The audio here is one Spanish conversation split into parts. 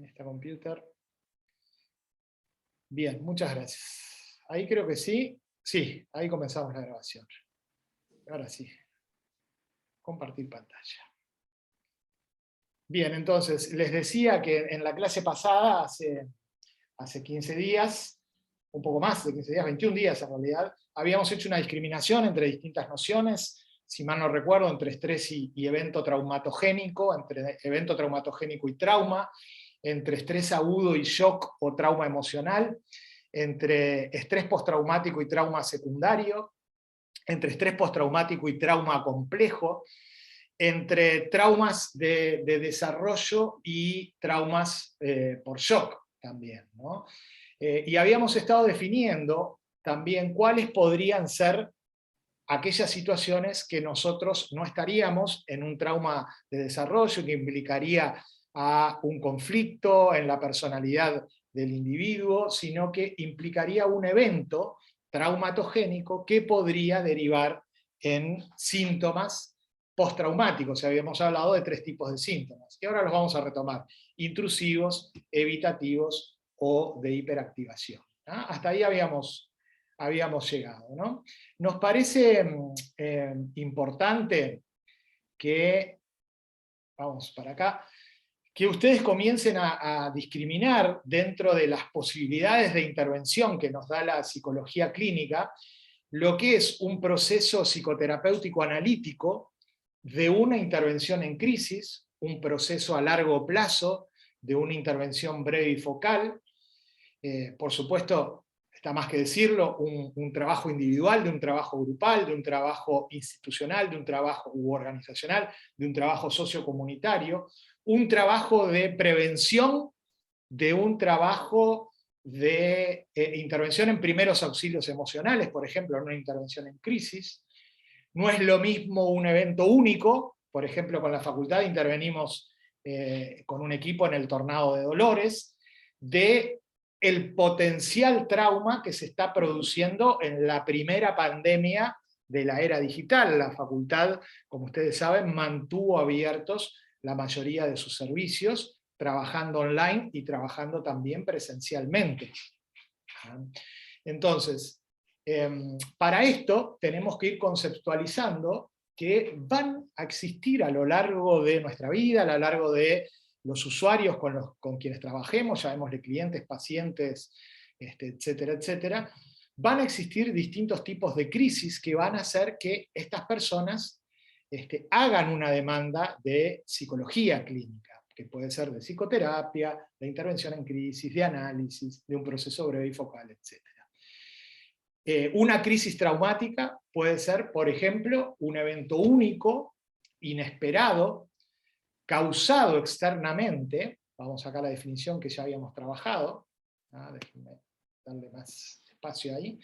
en esta computer. Bien, muchas gracias. Ahí creo que sí. Sí, ahí comenzamos la grabación. Ahora sí. Compartir pantalla. Bien, entonces, les decía que en la clase pasada, hace 15 días, un poco más de 15 días, 21 días en realidad, habíamos hecho una discriminación entre distintas nociones, si mal no recuerdo, entre estrés y evento traumatogénico, entre evento traumatogénico y trauma, entre estrés agudo y shock o trauma emocional, entre estrés postraumático y trauma secundario, entre estrés postraumático y trauma complejo, entre traumas de desarrollo y traumas por shock también, ¿no? Y habíamos estado definiendo también cuáles podrían ser aquellas situaciones que nosotros no estaríamos en un trauma de desarrollo que implicaría a un conflicto en la personalidad del individuo, sino que implicaría un evento traumatogénico que podría derivar en síntomas postraumáticos. Habíamos hablado de 3 tipos de síntomas, y ahora los vamos a retomar: intrusivos, evitativos o de hiperactivación. ¿Ah? Hasta ahí habíamos llegado, ¿no? Nos parece importante que, vamos para acá, que ustedes comiencen a discriminar dentro de las posibilidades de intervención que nos da la psicología clínica, lo que es un proceso psicoterapéutico analítico de una intervención en crisis, un proceso a largo plazo de una intervención breve y focal, por supuesto, está más que decirlo, un trabajo individual, de un trabajo grupal, de un trabajo institucional, de un trabajo organizacional, de un trabajo sociocomunitario, un trabajo de prevención, de un trabajo de intervención en primeros auxilios emocionales, por ejemplo, en una intervención en crisis. No es lo mismo un evento único, por ejemplo, con la facultad intervenimos con un equipo en el Tornado de Dolores, de el potencial trauma que se está produciendo en la primera pandemia de la era digital. La facultad, como ustedes saben, mantuvo abiertos la mayoría de sus servicios, trabajando online y trabajando también presencialmente. Entonces, para esto tenemos que ir conceptualizando que van a existir a lo largo de nuestra vida, a lo largo de los usuarios con quienes trabajemos, llamémosle clientes, pacientes, etcétera, etcétera, van a existir distintos tipos de crisis que van a hacer que estas personas hagan una demanda de psicología clínica, que puede ser de psicoterapia, de intervención en crisis, de análisis, de un proceso breve y focal, etc. Una crisis traumática puede ser, por ejemplo, un evento único, inesperado, causado externamente, vamos acá a la definición que ya habíamos trabajado, déjenme darle más espacio ahí,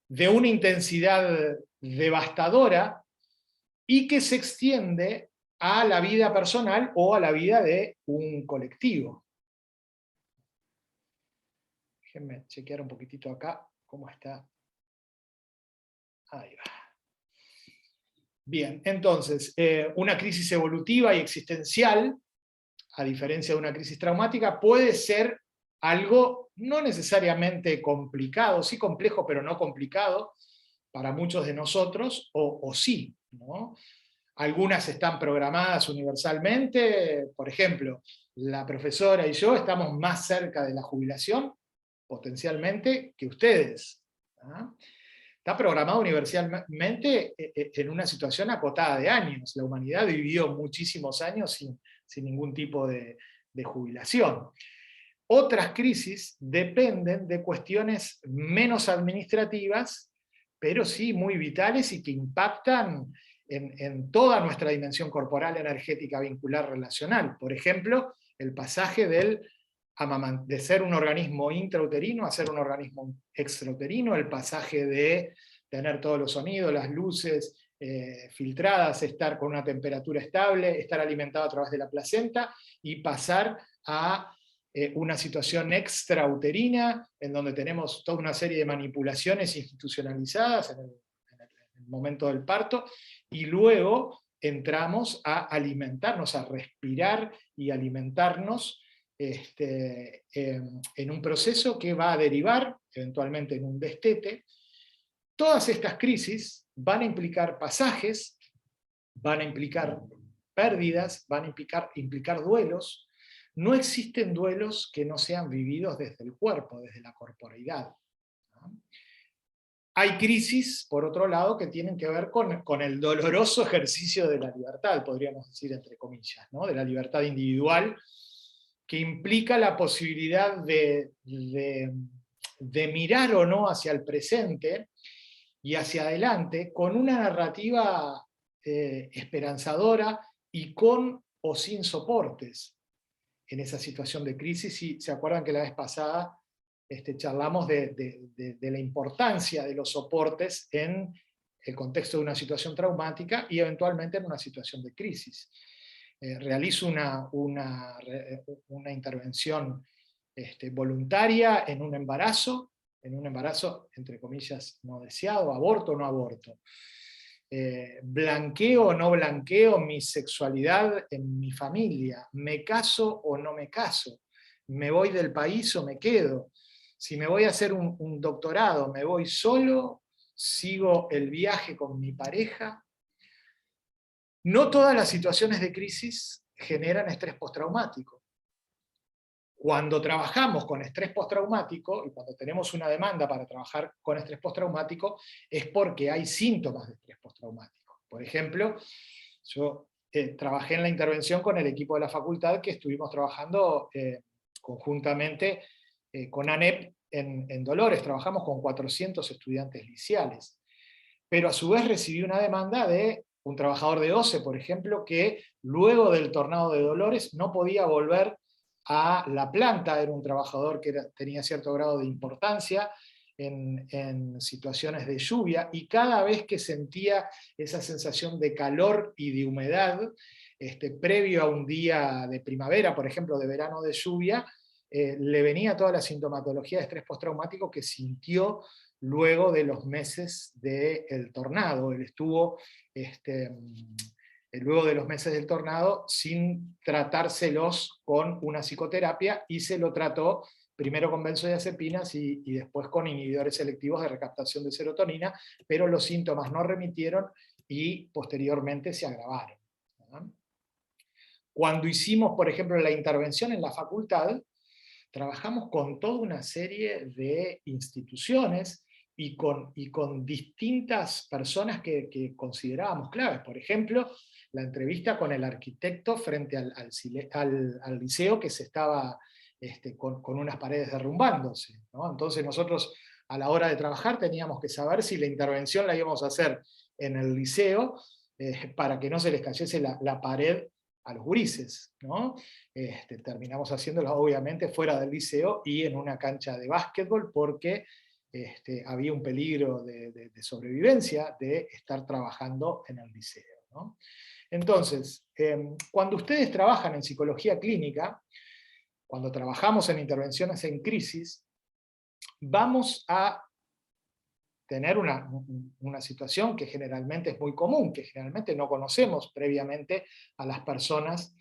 de una intensidad devastadora y que se extiende a la vida personal o a la vida de un colectivo. Déjenme chequear un poquitito acá cómo está. Ahí va. Bien, entonces, una crisis evolutiva y existencial, a diferencia de una crisis traumática, puede ser algo no necesariamente complicado, sí complejo, pero no complicado para muchos de nosotros, o sí, ¿no? Algunas están programadas universalmente, por ejemplo, la profesora y yo estamos más cerca de la jubilación, potencialmente, que ustedes. ¿Ah? Está programado universalmente en una situación acotada de años. La humanidad vivió muchísimos años sin ningún tipo de jubilación. Otras crisis dependen de cuestiones menos administrativas, pero sí muy vitales y que impactan en toda nuestra dimensión corporal, energética, vincular, relacional. Por ejemplo, el pasaje de ser un organismo intrauterino a ser un organismo extrauterino, el pasaje de tener todos los sonidos, las luces filtradas, estar con una temperatura estable, estar alimentado a través de la placenta, y pasar a una situación extrauterina, en donde tenemos toda una serie de manipulaciones institucionalizadas en el momento del parto, y luego entramos a alimentarnos, a respirar y alimentarnos en un proceso que va a derivar eventualmente en un destete. Todas estas crisis van a implicar pasajes, van a implicar pérdidas, van a implicar duelos. No existen duelos que no sean vividos desde el cuerpo, desde la corporeidad. Hay crisis, por otro lado, que tienen que ver con el doloroso ejercicio de la libertad, podríamos decir entre comillas, ¿no? De la libertad individual, que implica la posibilidad de mirar o no hacia el presente y hacia adelante con una narrativa esperanzadora y con o sin soportes en esa situación de crisis. Y se acuerdan que la vez pasada charlamos de la importancia de los soportes en el contexto de una situación traumática y eventualmente en una situación de crisis. Realizo una intervención voluntaria en un embarazo, entre comillas no deseado, aborto o no aborto. Blanqueo o no blanqueo mi sexualidad en mi familia, me caso o no me caso, me voy del país o me quedo, si me voy a hacer un doctorado, me voy solo, sigo el viaje con mi pareja. No todas las situaciones de crisis generan estrés postraumático. Cuando trabajamos con estrés postraumático, y cuando tenemos una demanda para trabajar con estrés postraumático, es porque hay síntomas de estrés postraumático. Por ejemplo, yo trabajé en la intervención con el equipo de la facultad que estuvimos trabajando conjuntamente con ANEP en Dolores. Trabajamos con 400 estudiantes liceales. Pero a su vez recibí una demanda de un trabajador de OCE, por ejemplo, que luego del tornado de Dolores no podía volver a la planta. Era un trabajador que tenía cierto grado de importancia en situaciones de lluvia, y cada vez que sentía esa sensación de calor y de humedad, previo a un día de primavera, por ejemplo, de verano de lluvia, le venía toda la sintomatología de estrés postraumático que sintió luego de los meses del tornado. Él estuvo luego de los meses del tornado sin tratárselos con una psicoterapia, y se lo trató primero con benzodiazepinas y después con inhibidores selectivos de recaptación de serotonina, pero los síntomas no remitieron y posteriormente se agravaron. Cuando hicimos, por ejemplo, la intervención en la facultad, trabajamos con toda una serie de instituciones y con distintas personas que considerábamos claves. Por ejemplo, la entrevista con el arquitecto frente al liceo que se estaba con unas paredes derrumbándose, ¿no? Entonces nosotros a la hora de trabajar teníamos que saber si la intervención la íbamos a hacer en el liceo para que no se les cayese la pared a los gurises, ¿no? Terminamos haciéndolo obviamente fuera del liceo y en una cancha de básquetbol, porque había un peligro de sobrevivencia de estar trabajando en el liceo, ¿no? Entonces, cuando ustedes trabajan en psicología clínica, cuando trabajamos en intervenciones en crisis, vamos a tener una situación que generalmente es muy común, que generalmente no conocemos previamente a las personas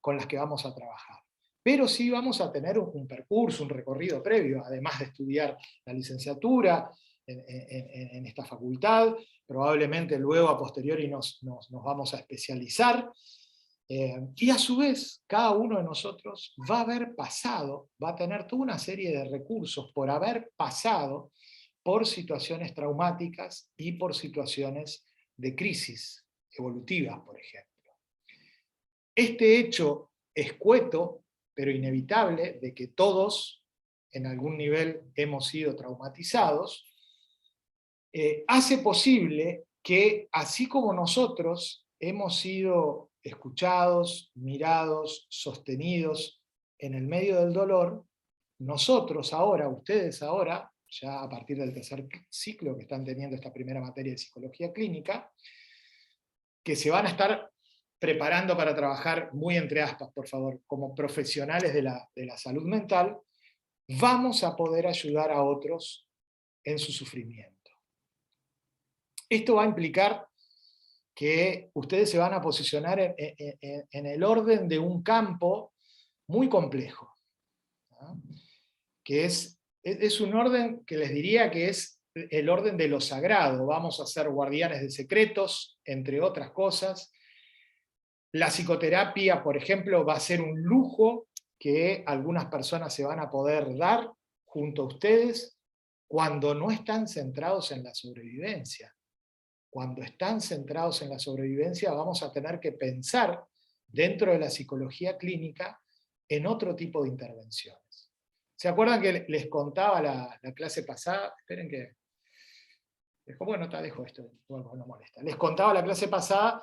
con las que vamos a trabajar. Pero sí vamos a tener un percurso, un recorrido previo, además de estudiar la licenciatura en esta facultad. Probablemente luego a posteriori nos vamos a especializar. Y a su vez, cada uno de nosotros va a haber pasado, va a tener toda una serie de recursos por haber pasado por situaciones traumáticas y por situaciones de crisis evolutivas, por ejemplo. Este hecho escueto, pero inevitable, de que todos en algún nivel hemos sido traumatizados, hace posible que, así como nosotros hemos sido escuchados, mirados, sostenidos en el medio del dolor, nosotros ahora, ustedes ahora, ya a partir del tercer ciclo que están teniendo esta primera materia de psicología clínica, que se van a estar preparando para trabajar, muy entre aspas, por favor, como profesionales de la salud mental, vamos a poder ayudar a otros en su sufrimiento. Esto va a implicar que ustedes se van a posicionar en el orden de un campo muy complejo, ¿no? Que es un orden que les diría que es el orden de lo sagrado. Vamos a ser guardianes de secretos, entre otras cosas. La psicoterapia, por ejemplo, va a ser un lujo que algunas personas se van a poder dar junto a ustedes cuando no están centrados en la sobrevivencia. Cuando están centrados en la sobrevivencia, vamos a tener que pensar dentro de la psicología clínica en otro tipo de intervenciones. ¿Se acuerdan que les contaba la clase pasada? Esperen que... Bueno, dejo esto, no molesta. Les contaba la clase pasada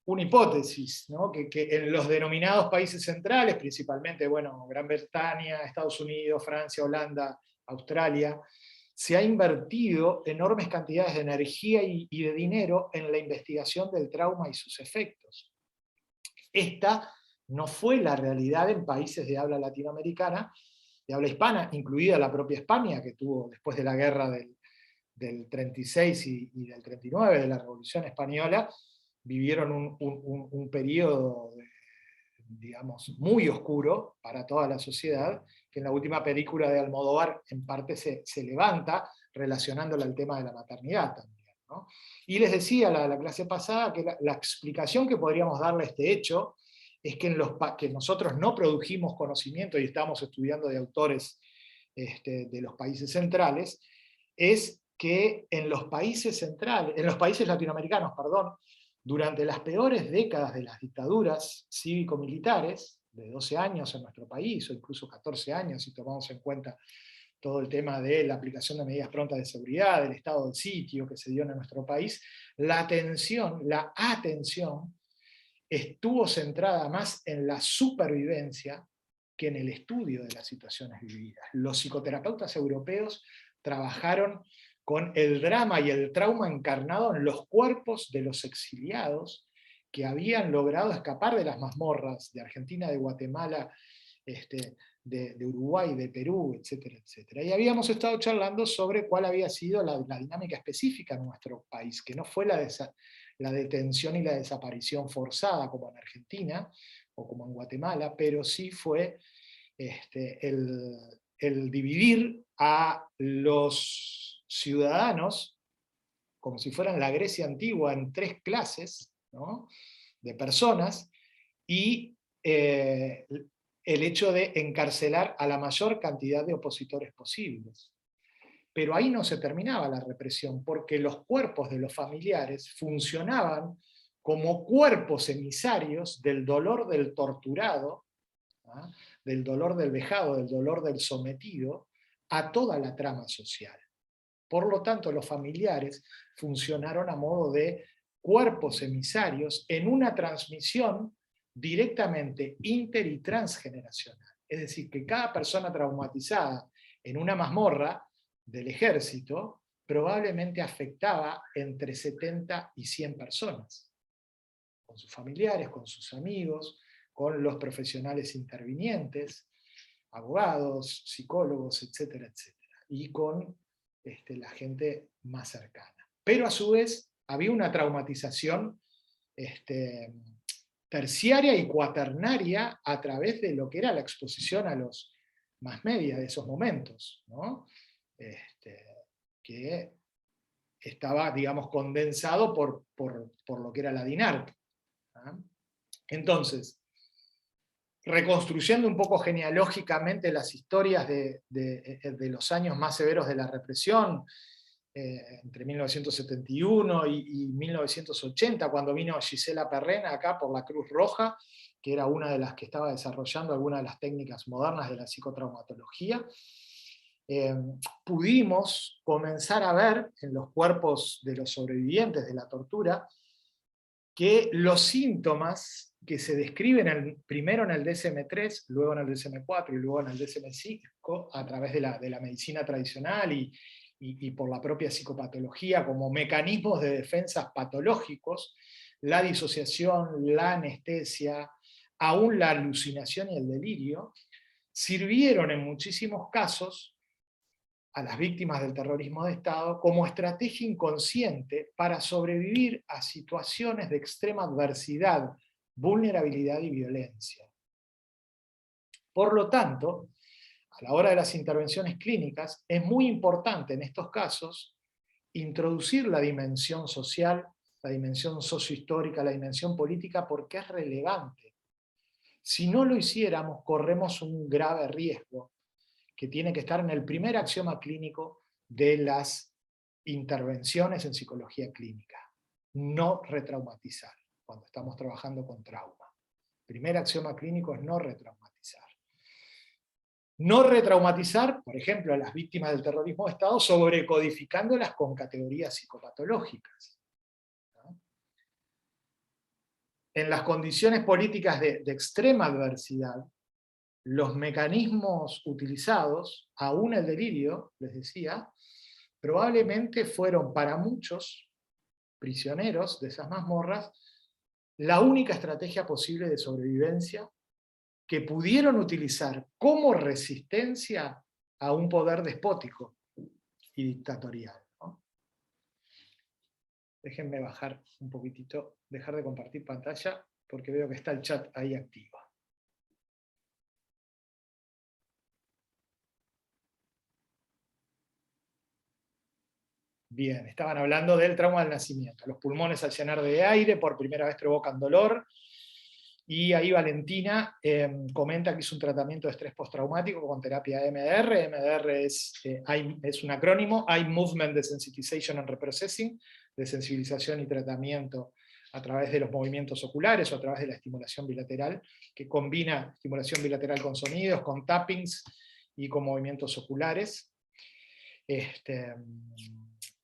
una hipótesis, ¿no? que en los denominados países centrales, principalmente Gran Bretaña, Estados Unidos, Francia, Holanda, Australia, se ha invertido enormes cantidades de energía y de dinero en la investigación del trauma y sus efectos. Esta no fue la realidad en países de habla latinoamericana, de habla hispana, incluida la propia España, que tuvo después de la guerra del 36 y del 39, de la Revolución Española, vivieron un periodo, digamos, muy oscuro para toda la sociedad, que en la última película de Almodóvar en parte se levanta relacionándola al tema de la maternidad también, ¿no? Y les decía la clase pasada que la explicación que podríamos darle a este hecho es que, que nosotros no produjimos conocimiento y estamos estudiando de autores de los países centrales, es que en los países centrales, en los países latinoamericanos, perdón, durante las peores décadas de las dictaduras cívico-militares, de 12 años en nuestro país, o incluso 14 años, si tomamos en cuenta todo el tema de la aplicación de medidas prontas de seguridad, del estado del sitio que se dio en nuestro país, la atención estuvo centrada más en la supervivencia que en el estudio de las situaciones vividas. Los psicoterapeutas europeos trabajaron con el drama y el trauma encarnado en los cuerpos de los exiliados que habían logrado escapar de las mazmorras de Argentina, de Guatemala, de Uruguay, de Perú, etcétera, etcétera. Y habíamos estado charlando sobre cuál había sido la dinámica específica en nuestro país, que no fue la detención y la desaparición forzada como en Argentina o como en Guatemala, pero sí fue el dividir a los ciudadanos como si fueran la Grecia antigua en 3 clases, ¿no?, de personas, y el hecho de encarcelar a la mayor cantidad de opositores posibles. Pero ahí no se terminaba la represión, porque los cuerpos de los familiares funcionaban como cuerpos emisarios del dolor del torturado, ¿ah?, del dolor del vejado, del dolor del sometido, a toda la trama social. Por lo tanto, los familiares funcionaron a modo de cuerpos emisarios en una transmisión directamente inter y transgeneracional. Es decir, que cada persona traumatizada en una mazmorra del ejército probablemente afectaba entre 70 y 100 personas, con sus familiares, con sus amigos, con los profesionales intervinientes, abogados, psicólogos, etcétera, etcétera, y con la gente más cercana. Pero a su vez había una traumatización terciaria y cuaternaria a través de lo que era la exposición a los mass media de esos momentos, ¿no? Que estaba, digamos, condensado por lo que era la DINARC, ¿no? Entonces, reconstruyendo un poco genealógicamente las historias de los años más severos de la represión, entre 1971 y 1980, cuando vino Gisela Perrena acá por la Cruz Roja, que era una de las que estaba desarrollando algunas de las técnicas modernas de la psicotraumatología, pudimos comenzar a ver en los cuerpos de los sobrevivientes de la tortura que los síntomas que se describen primero en el DSM-3, luego en el DSM-4 y luego en el DSM-5, a través de la medicina tradicional y por la propia psicopatología como mecanismos de defensa patológicos, la disociación, la anestesia, aún la alucinación y el delirio, sirvieron en muchísimos casos a las víctimas del terrorismo de Estado como estrategia inconsciente para sobrevivir a situaciones de extrema adversidad, vulnerabilidad y violencia. Por lo tanto, a la hora de las intervenciones clínicas, es muy importante en estos casos introducir la dimensión social, la dimensión sociohistórica, la dimensión política, porque es relevante. Si no lo hiciéramos, corremos un grave riesgo, que tiene que estar en el primer axioma clínico de las intervenciones en psicología clínica. No retraumatizar, cuando estamos trabajando con trauma. El primer axioma clínico es no retraumatizar. No retraumatizar, por ejemplo, a las víctimas del terrorismo de Estado, sobrecodificándolas con categorías psicopatológicas. ¿No? En las condiciones políticas de extrema adversidad, los mecanismos utilizados, aún el delirio, les decía, probablemente fueron para muchos prisioneros de esas mazmorras la única estrategia posible de sobrevivencia que pudieron utilizar como resistencia a un poder despótico y dictatorial, ¿no? Déjenme bajar un poquitito, dejar de compartir pantalla, porque veo que está el chat ahí activo. Bien, estaban hablando del trauma del nacimiento. Los pulmones al llenar de aire por primera vez provocan dolor. Y ahí Valentina comenta que hizo un tratamiento de estrés postraumático con terapia EMDR. EMDR es un acrónimo, Eye Movement Desensitization and Reprocessing, de sensibilización y tratamiento a través de los movimientos oculares o a través de la estimulación bilateral, que combina estimulación bilateral con sonidos, con tappings y con movimientos oculares.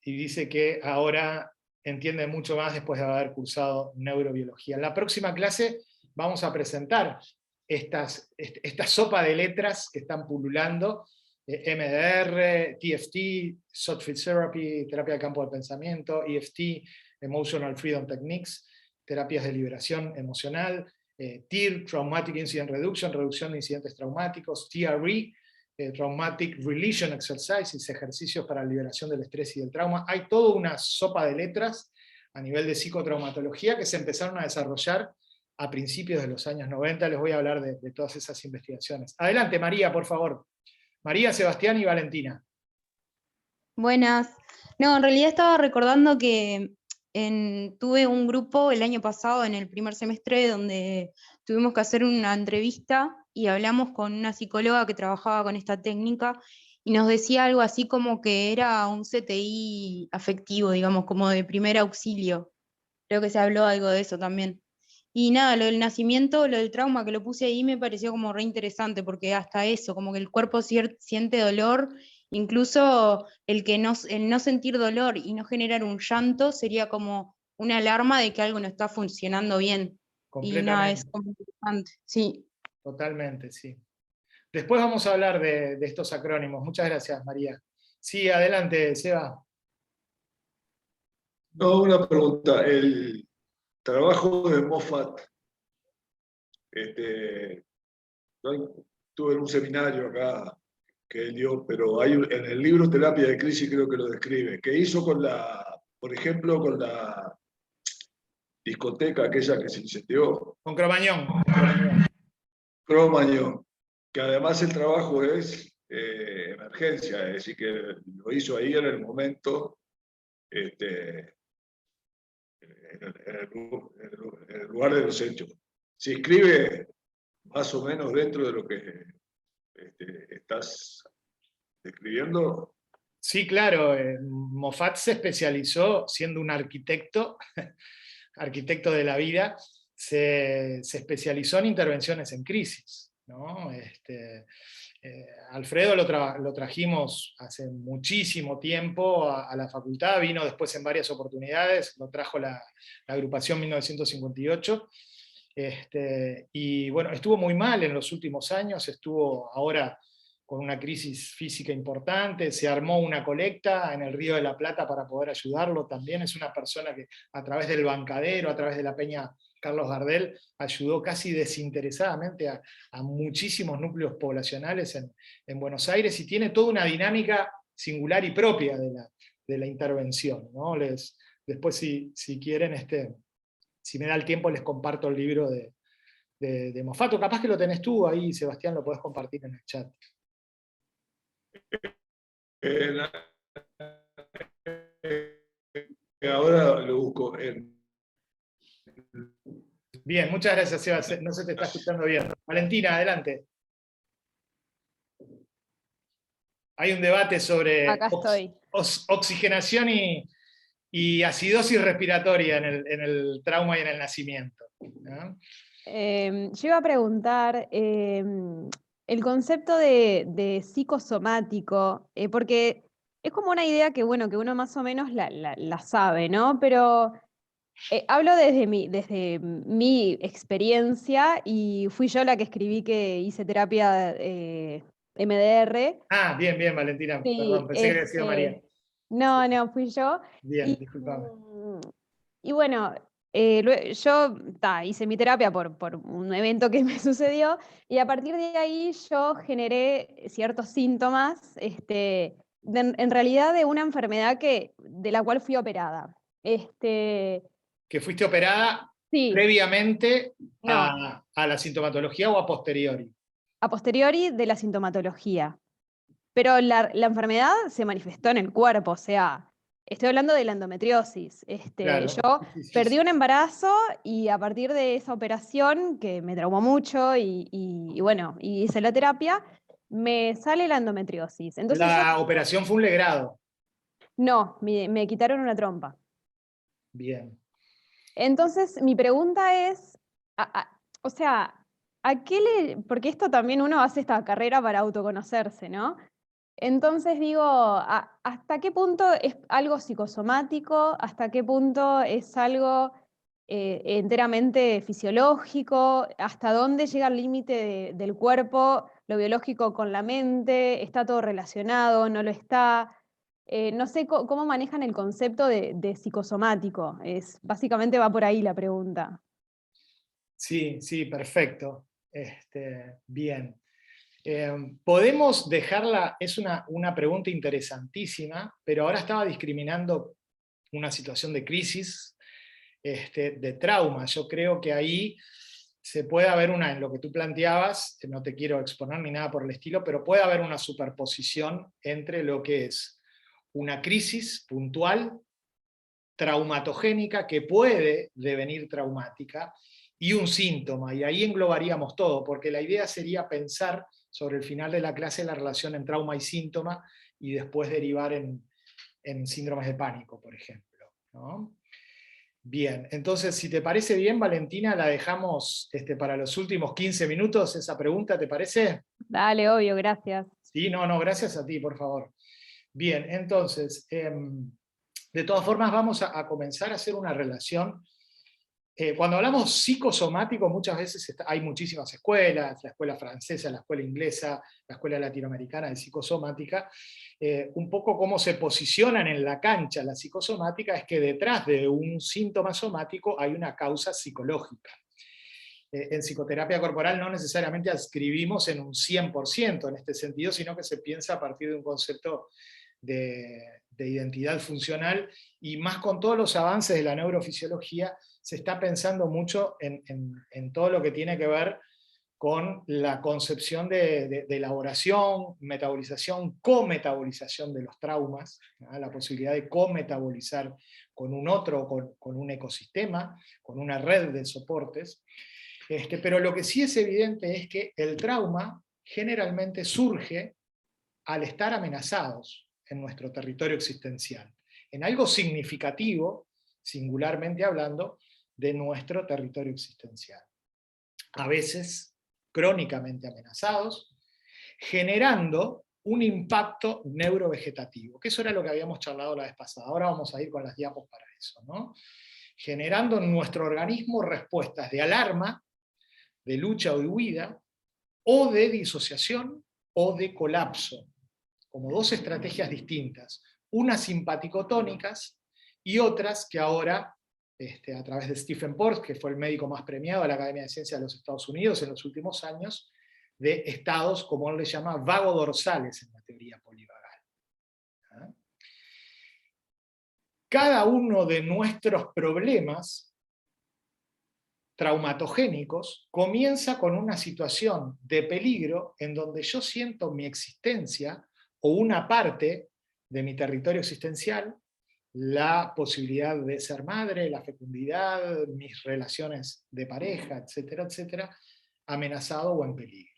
Y dice que ahora entiende mucho más después de haber cursado neurobiología. En la próxima clase vamos a presentar esta sopa de letras que están pululando, MDR, TFT, Subfield Therapy, terapia de campo del pensamiento, EFT, Emotional Freedom Techniques, terapias de liberación emocional, TIR, Traumatic Incident Reduction, reducción de incidentes traumáticos, TRE, Traumatic Release Exercises, ejercicios para la liberación del estrés y del trauma. Hay toda una sopa de letras a nivel de psicotraumatología que se empezaron a desarrollar a principios de los años 90, les voy a hablar de todas esas investigaciones. Adelante, María, por favor. María, Sebastián y Valentina. Buenas. No, en realidad estaba recordando que tuve un grupo el año pasado, en el primer semestre, donde tuvimos que hacer una entrevista y hablamos con una psicóloga que trabajaba con esta técnica y nos decía algo así como que era un CTI afectivo, digamos, como de primer auxilio. Creo que se habló algo de eso también. Y nada, lo del nacimiento, lo del trauma que lo puse ahí me pareció como re interesante, porque hasta eso, como que el cuerpo siente dolor, incluso el no sentir dolor y no generar un llanto sería como una alarma de que algo no está funcionando bien. Y nada, es como interesante, sí. Totalmente, sí. Después vamos a hablar de estos acrónimos. Muchas gracias, María. Sí, adelante, Seba. No, una pregunta. El trabajo de Moffat, tuve un seminario acá que él dio, pero en el libro Terapia de Crisis creo que lo describe, que hizo por ejemplo, con la discoteca aquella que se incendió. Con Cromañón. Cromañón, que además el trabajo es emergencia, es decir, que lo hizo ahí en el momento, en el lugar de los hechos. Se escribe más o menos dentro de lo que estás describiendo. Sí, claro. Moffat se especializó, siendo un arquitecto, arquitecto de la vida, se especializó en intervenciones en crisis, ¿no? Alfredo lo trajimos hace muchísimo tiempo a la facultad, vino después en varias oportunidades, lo trajo la agrupación 1958, y bueno, estuvo muy mal en los últimos años, estuvo ahora con una crisis física importante, se armó una colecta en el Río de la Plata para poder ayudarlo, también es una persona que a través del Bancadero, a través de la Peña Carlos Gardel, ayudó casi desinteresadamente a muchísimos núcleos poblacionales en Buenos Aires, y tiene toda una dinámica singular y propia de la intervención, ¿no? Después, si quieren, si me da el tiempo, les comparto el libro de Mofato. Capaz que lo tenés tú ahí, Sebastián, lo podés compartir en el chat. Ahora lo busco. Bien, muchas gracias, Seba. No se te está escuchando bien. Valentina, adelante. Hay un debate sobre Acá estoy. oxigenación y acidosis respiratoria en el trauma y en el nacimiento, ¿no? Yo iba a preguntar el concepto de psicosomático, porque es como una idea que, bueno, que uno más o menos la sabe, ¿no? Pero hablo desde mi experiencia, y fui yo la que escribí que hice terapia MDR. Ah, bien, Valentina, Sí, perdón, pensé que había sido María. no, fui yo. Bien, disculpame. Y bueno, yo hice mi terapia por un evento que me sucedió, y a partir de ahí yo generé ciertos síntomas, en realidad de una enfermedad de la cual fui operada. ¿Que fuiste operada Sí, previamente no, a la sintomatología o a posteriori? a posteriori de la sintomatología. Pero la enfermedad se manifestó en el cuerpo, o sea, estoy hablando de la endometriosis. Claro. Yo Sí. perdí un embarazo, y a partir de esa operación, que me traumó mucho, y bueno, y hice la terapia, me sale la endometriosis. Entonces La operación fue un legrado. no, me quitaron una trompa. Bien. Entonces, mi pregunta es, o sea, porque esto también uno hace esta carrera para autoconocerse, ¿no? Entonces digo, ¿hasta qué punto es algo psicosomático? ¿Hasta qué punto es algo enteramente fisiológico? ¿Hasta dónde llega el límite del cuerpo, lo biológico con la mente? ¿Está todo relacionado? ¿No lo está? No sé cómo manejan el concepto de psicosomático. Básicamente va por ahí la pregunta. Sí, perfecto. Bien. Podemos dejarla, es una pregunta interesantísima, pero ahora estaba discriminando una situación de crisis, de trauma. Yo creo que ahí se puede haber en lo que tú planteabas, no te quiero exponer ni nada por el estilo, pero puede haber una superposición entre lo que es una crisis puntual, traumatogénica, que puede devenir traumática, y un síntoma, y ahí englobaríamos todo, porque la idea sería pensar sobre el final de la clase la relación en trauma y síntoma, y después derivar en síndromes de pánico, por ejemplo, ¿no? Bien, entonces, si te parece bien, Valentina, la dejamos para los últimos 15 minutos, esa pregunta, ¿te parece? Dale, obvio, gracias. Sí, no, gracias a ti, por favor. Bien, entonces, de todas formas vamos a comenzar a hacer una relación. Cuando hablamos psicosomático, muchas veces hay muchísimas escuelas, la escuela francesa, la escuela inglesa, la escuela latinoamericana de psicosomática. Un poco cómo se posicionan en la cancha la psicosomática es que detrás de un síntoma somático hay una causa psicológica. En psicoterapia corporal no necesariamente adscribimos en un 100% en este sentido, sino que se piensa a partir de un concepto de identidad funcional, y más con todos los avances de la neurofisiología, se está pensando mucho en todo lo que tiene que ver con la concepción de elaboración, metabolización, cometabolización de los traumas, ¿no? La posibilidad de cometabolizar con un otro, con un ecosistema, con una red de soportes. Pero lo que sí es evidente es que el trauma generalmente surge al estar amenazados en nuestro territorio existencial, en algo significativo, singularmente hablando, de nuestro territorio existencial. A veces crónicamente amenazados, generando un impacto neurovegetativo, que eso era lo que habíamos charlado la vez pasada. Ahora vamos a ir con las diapos para eso, ¿no? Generando en nuestro organismo respuestas de alarma, de lucha o de huida, o de disociación o de colapso, como dos estrategias distintas, unas simpaticotónicas y otras que ahora, a través de Stephen Porges, que fue el médico más premiado de la Academia de Ciencias de los Estados Unidos en los últimos años, de estados, como él le llama, vagodorsales en la teoría polivagal. cada uno de nuestros problemas traumatogénicos comienza con una situación de peligro en donde yo siento mi existencia o una parte de mi territorio existencial, la posibilidad de ser madre, la fecundidad, mis relaciones de pareja, etcétera, etcétera, amenazado o en peligro.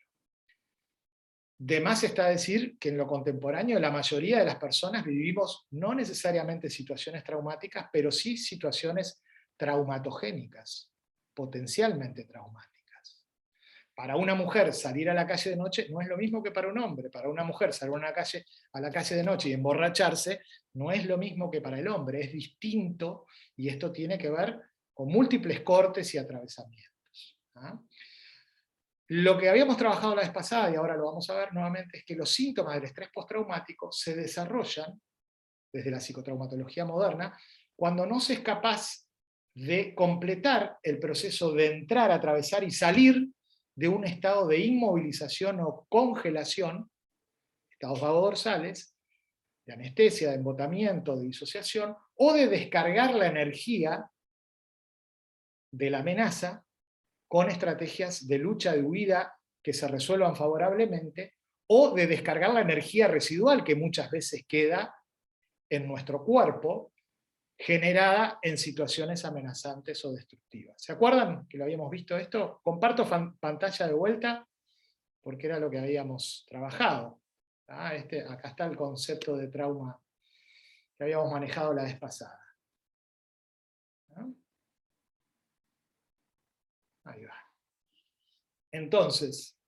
De más está decir que en lo contemporáneo la mayoría de las personas vivimos no necesariamente situaciones traumáticas, pero sí situaciones traumatogénicas, potencialmente traumáticas. Para una mujer salir a la calle de noche no es lo mismo que para un hombre. Para una mujer salir a la calle de noche y emborracharse no es lo mismo que para el hombre, es distinto, y esto tiene que ver con múltiples cortes y atravesamientos. ¿Ah? Lo que habíamos trabajado la vez pasada, y ahora lo vamos a ver nuevamente, es que los síntomas del estrés postraumático se desarrollan, desde la psicotraumatología moderna, cuando no se es capaz de completar el proceso de entrar, atravesar y salir de un estado de inmovilización o congelación, estados vagodorsales, de anestesia, de embotamiento, de disociación, o de descargar la energía de la amenaza con estrategias de lucha, de huida, que se resuelvan favorablemente, o de descargar la energía residual que muchas veces queda en nuestro cuerpo, generada en situaciones amenazantes o destructivas. ¿Se acuerdan que lo habíamos visto esto? Comparto pantalla de vuelta, porque era lo que habíamos trabajado. Acá está el concepto de trauma que habíamos manejado la vez pasada. ¿No? Ahí va. Entonces,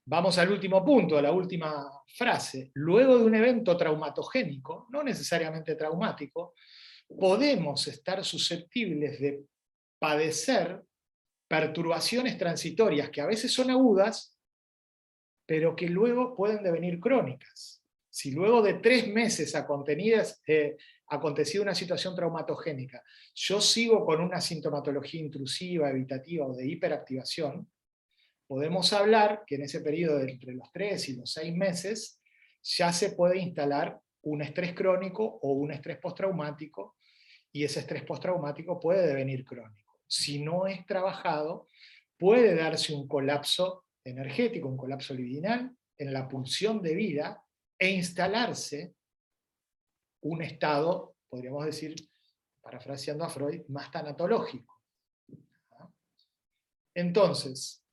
vamos al último punto, a la última frase. Luego de un evento traumatogénico, no necesariamente traumático, podemos estar susceptibles de padecer perturbaciones transitorias que a veces son agudas, pero que luego pueden devenir crónicas. Si luego de 3 meses acontecida una situación traumatogénica, yo sigo con una sintomatología intrusiva, evitativa o de hiperactivación, podemos hablar que en ese periodo de entre los 3 y los 6 meses ya se puede instalar un estrés crónico o un estrés postraumático, y ese estrés postraumático puede devenir crónico. Si no es trabajado, puede darse un colapso energético, un colapso libidinal en la pulsión de vida, e instalarse un estado, podríamos decir, parafraseando a Freud, más tanatológico. Entonces,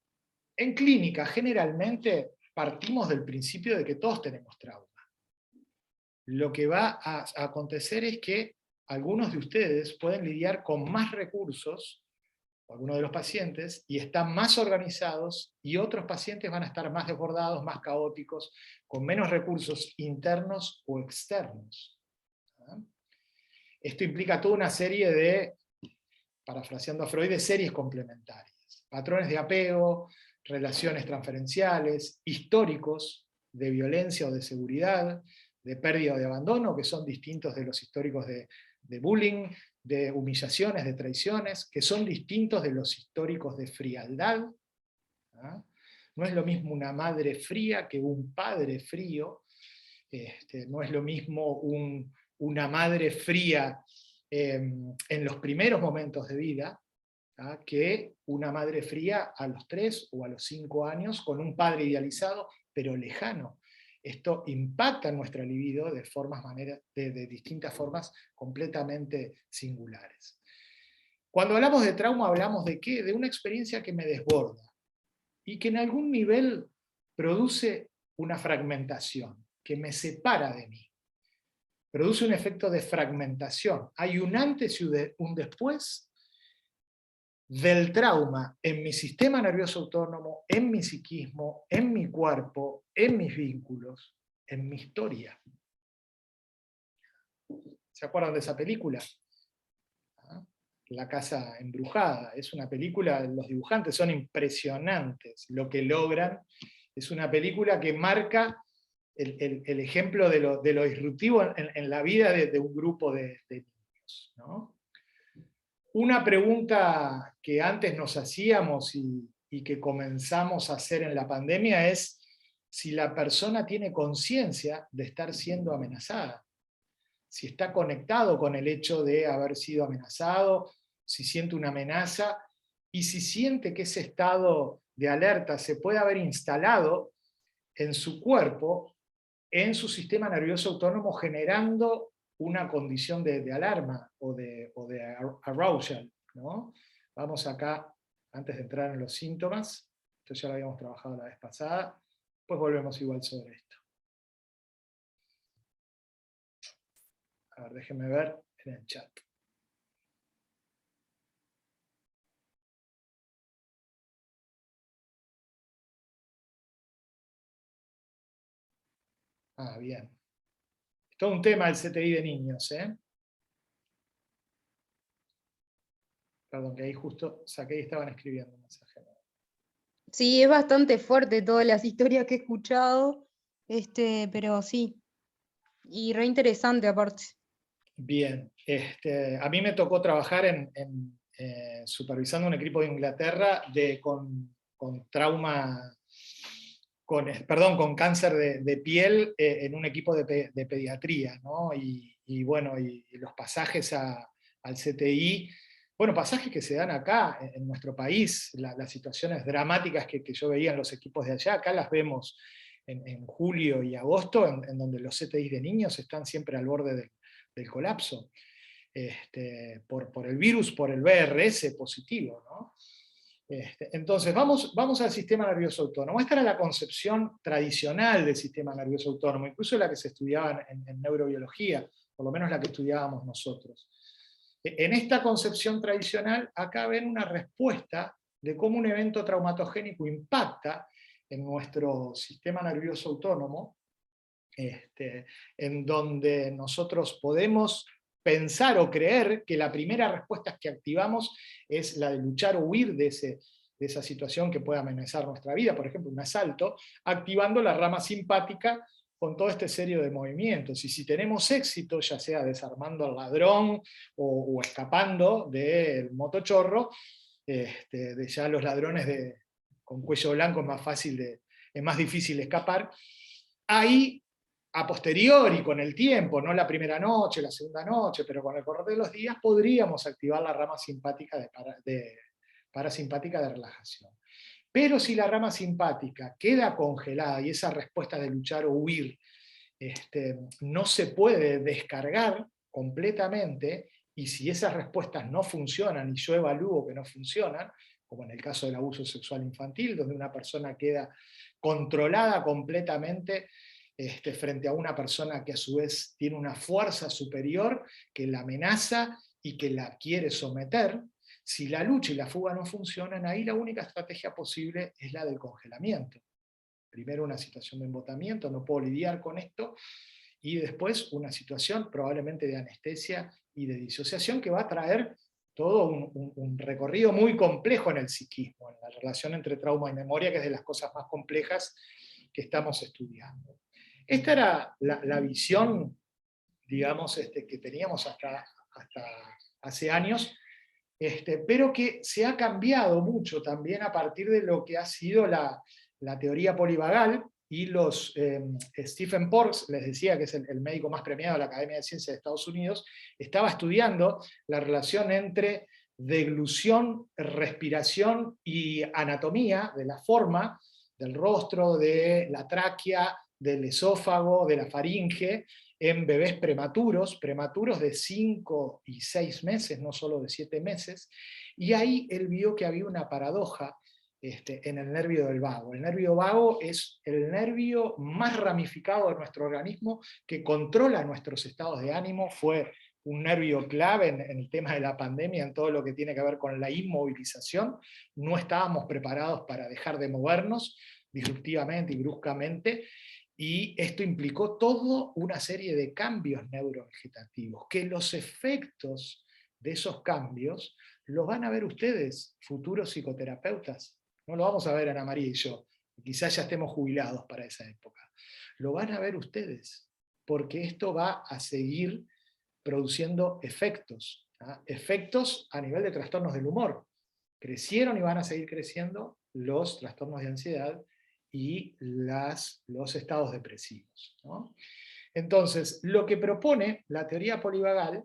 en clínica generalmente partimos del principio de que todos tenemos trauma. Lo que va a acontecer es que algunos de ustedes pueden lidiar con más recursos, algunos de los pacientes, y están más organizados, y otros pacientes van a estar más desbordados, más caóticos, con menos recursos internos o externos. Esto implica toda una serie de, parafraseando a Freud, de series complementarias. Patrones de apego, relaciones transferenciales, históricos de violencia o de seguridad, de pérdida o de abandono, que son distintos de los históricos de bullying, de humillaciones, de traiciones, que son distintos de los históricos de frialdad. No es lo mismo una madre fría que un padre frío, no es lo mismo una madre fría en los primeros momentos de vida, que una madre fría a los 3 o a los 5 años, con un padre idealizado, pero lejano. Esto impacta en nuestra libido de distintas formas completamente singulares. Cuando hablamos de trauma, ¿hablamos de qué? De una experiencia que me desborda, y que en algún nivel produce una fragmentación, que me separa de mí. Produce un efecto de fragmentación. Hay un antes y un después del trauma en mi sistema nervioso autónomo, en mi psiquismo, en mi cuerpo, en mis vínculos, en mi historia. ¿Se acuerdan de esa película? La casa embrujada. Es una película, los dibujantes son impresionantes lo que logran. Es una película que marca el ejemplo de lo disruptivo en la vida de un grupo de niños, ¿no? Una pregunta que antes nos hacíamos y que comenzamos a hacer en la pandemia es si la persona tiene conciencia de estar siendo amenazada. si está conectado con el hecho de haber sido amenazado, si siente una amenaza, y si siente que ese estado de alerta se puede haber instalado en su cuerpo, en su sistema nervioso autónomo, generando una condición de alarma o de arousal, ¿no? Vamos acá, antes de entrar en los síntomas, esto ya lo habíamos trabajado la vez pasada, pues volvemos igual sobre esto. A ver, déjenme ver en el chat. Ah, bien. Es todo un tema el CTI de niños, ¿eh? Perdón, que ahí justo saqué y estaban escribiendo un mensaje. Sí, es bastante fuerte todas las historias que he escuchado, pero sí, y re interesante aparte. Bien, a mí me tocó trabajar supervisando un equipo de Inglaterra con trauma, con cáncer de piel en un equipo de pediatría, ¿no? Y bueno, y los pasajes al CTI, bueno, pasajes que se dan acá en nuestro país, las situaciones dramáticas que yo veía en los equipos de allá, acá las vemos en julio y agosto, en donde los CTI de niños están siempre al borde del colapso, por el virus, por el VRS positivo, ¿no? Entonces, vamos al sistema nervioso autónomo. Esta era la concepción tradicional del sistema nervioso autónomo, incluso la que se estudiaba en neurobiología, por lo menos la que estudiábamos nosotros. En esta concepción tradicional, acá ven una respuesta de cómo un evento traumatogénico impacta en nuestro sistema nervioso autónomo, en donde nosotros podemos pensar o creer que la primera respuesta que activamos es la de luchar o huir de esa situación que puede amenazar nuestra vida, por ejemplo un asalto, activando la rama simpática con todo este serie de movimientos. Y si tenemos éxito, ya sea desarmando al ladrón o escapando del motochorro, de ya los ladrones con cuello blanco es más difícil escapar, ahí a posteriori, con el tiempo, no la primera noche, la segunda noche, pero con el correr de los días, podríamos activar la rama simpática parasimpática de relajación. Pero si la rama simpática queda congelada y esa respuesta de luchar o huir no se puede descargar completamente, y si esas respuestas no funcionan, y yo evalúo que no funcionan, como en el caso del abuso sexual infantil, donde una persona queda controlada completamente frente a una persona que a su vez tiene una fuerza superior que la amenaza y que la quiere someter, si la lucha y la fuga no funcionan, ahí la única estrategia posible es la del congelamiento. Primero una situación de embotamiento, no puedo lidiar con esto, y después una situación probablemente de anestesia y de disociación que va a traer todo un recorrido muy complejo en el psiquismo, en la relación entre trauma y memoria, que es de las cosas más complejas que estamos estudiando. Esta era la visión, digamos, que teníamos hasta hace años, pero que se ha cambiado mucho también a partir de lo que ha sido la teoría polivagal, y Stephen Porges, les decía que es el médico más premiado de la Academia de Ciencias de Estados Unidos, estaba estudiando la relación entre deglución, respiración y anatomía de la forma del rostro, de la tráquea, del esófago, de la faringe, en bebés prematuros de 5 y 6 meses, no solo de 7 meses, y ahí él vio que había una paradoja en el nervio del vago. El nervio vago es el nervio más ramificado de nuestro organismo, que controla nuestros estados de ánimo, fue un nervio clave en el tema de la pandemia, en todo lo que tiene que ver con la inmovilización. No estábamos preparados para dejar de movernos disruptivamente y bruscamente, y esto implicó toda una serie de cambios neurovegetativos, que los efectos de esos cambios los van a ver ustedes, futuros psicoterapeutas. No lo vamos a ver Ana María y yo, quizás ya estemos jubilados para esa época. Lo van a ver ustedes, porque esto va a seguir produciendo efectos, ¿ah? Efectos a nivel de trastornos del humor. Crecieron y van a seguir creciendo los trastornos de ansiedad y los estados depresivos, ¿no? Entonces, lo que propone la teoría polivagal,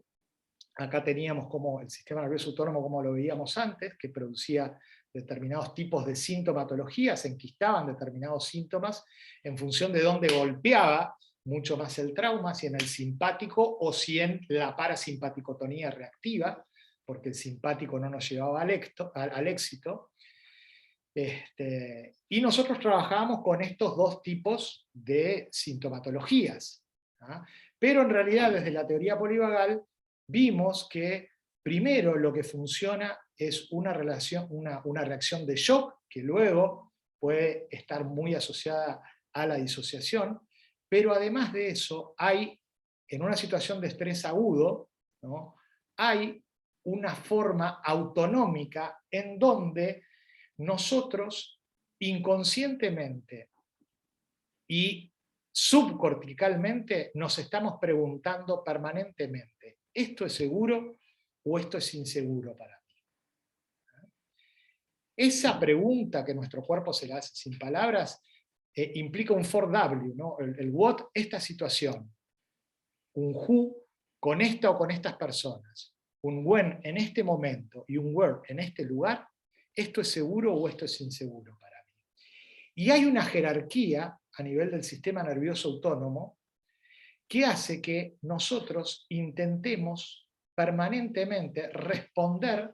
acá teníamos como el sistema nervioso autónomo como lo veíamos antes, que producía determinados tipos de sintomatología, se enquistaban determinados síntomas en función de dónde golpeaba mucho más el trauma, si en el simpático o si en la parasimpaticotonía reactiva, porque el simpático no nos llevaba al éxito. Y nosotros trabajábamos con estos dos tipos de sintomatologías, ¿ah? Pero en realidad desde la teoría polivagal vimos que primero lo que funciona es una reacción de shock, que luego puede estar muy asociada a la disociación, pero además de eso hay, en una situación de estrés agudo, ¿no?, hay una forma autonómica en donde nosotros inconscientemente y subcorticalmente nos estamos preguntando permanentemente, ¿esto es seguro o esto es inseguro para mí? Esa pregunta que nuestro cuerpo se la hace sin palabras implica un 4W, ¿no? El what, esta situación, un who, con esta o con estas personas, un when en este momento y un where en este lugar, ¿esto es seguro o esto es inseguro para mí? Y hay una jerarquía a nivel del sistema nervioso autónomo que hace que nosotros intentemos permanentemente responder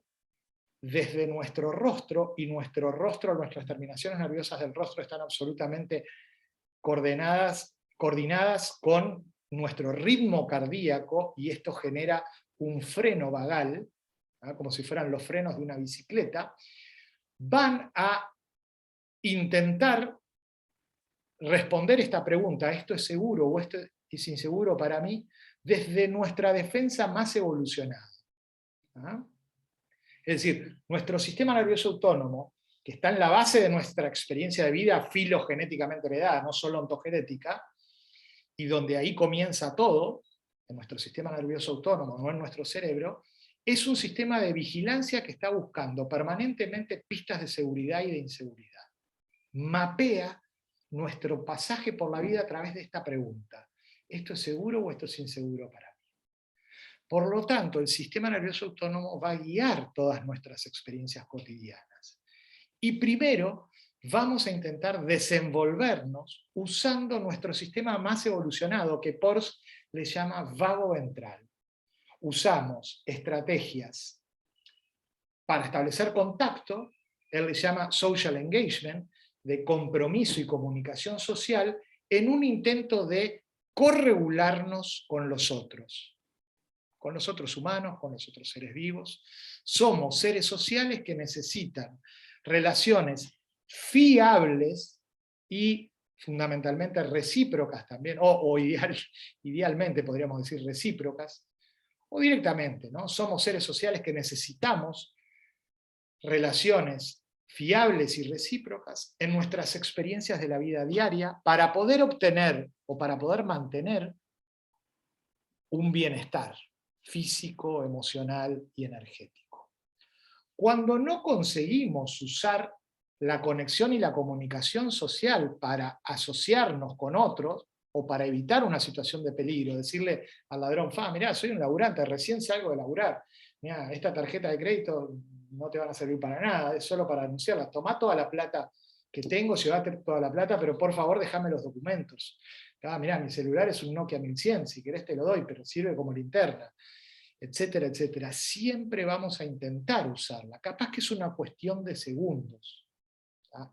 desde nuestro rostro, y nuestras terminaciones nerviosas del rostro están absolutamente coordinadas con nuestro ritmo cardíaco, y esto genera un freno vagal, ¿no?, como si fueran los frenos de una bicicleta, van a intentar responder esta pregunta, ¿esto es seguro o esto es inseguro para mí?, desde nuestra defensa más evolucionada. ¿Ah? Es decir, nuestro sistema nervioso autónomo, que está en la base de nuestra experiencia de vida filogenéticamente heredada, no solo ontogenética, y donde ahí comienza todo, en nuestro sistema nervioso autónomo, no en nuestro cerebro, es un sistema de vigilancia que está buscando permanentemente pistas de seguridad y de inseguridad. Mapea nuestro pasaje por la vida a través de esta pregunta: ¿esto es seguro o esto es inseguro para mí? Por lo tanto, el sistema nervioso autónomo va a guiar todas nuestras experiencias cotidianas. Y primero vamos a intentar desenvolvernos usando nuestro sistema más evolucionado, que Peirce le llama vago ventral. Usamos estrategias para establecer contacto, él le llama social engagement, de compromiso y comunicación social, en un intento de corregularnos con los otros humanos, con los otros seres vivos. Somos seres sociales que necesitan relaciones fiables y fundamentalmente recíprocas también, o idealmente podríamos decir recíprocas, o directamente, ¿no? Somos seres sociales que necesitamos relaciones fiables y recíprocas en nuestras experiencias de la vida diaria para poder obtener o para poder mantener un bienestar físico, emocional y energético. Cuando no conseguimos usar la conexión y la comunicación social para asociarnos con otros, o para evitar una situación de peligro, decirle al ladrón: mirá, soy un laburante, recién salgo de laburar, mirá, esta tarjeta de crédito no te van a servir para nada, es solo para anunciarla, tomá toda la plata que tengo, llevate toda la plata, pero por favor déjame los documentos. Mirá, mi celular es un Nokia 1100, si querés te lo doy, pero sirve como linterna, etcétera, etcétera. Siempre vamos a intentar usarla, capaz que es una cuestión de segundos.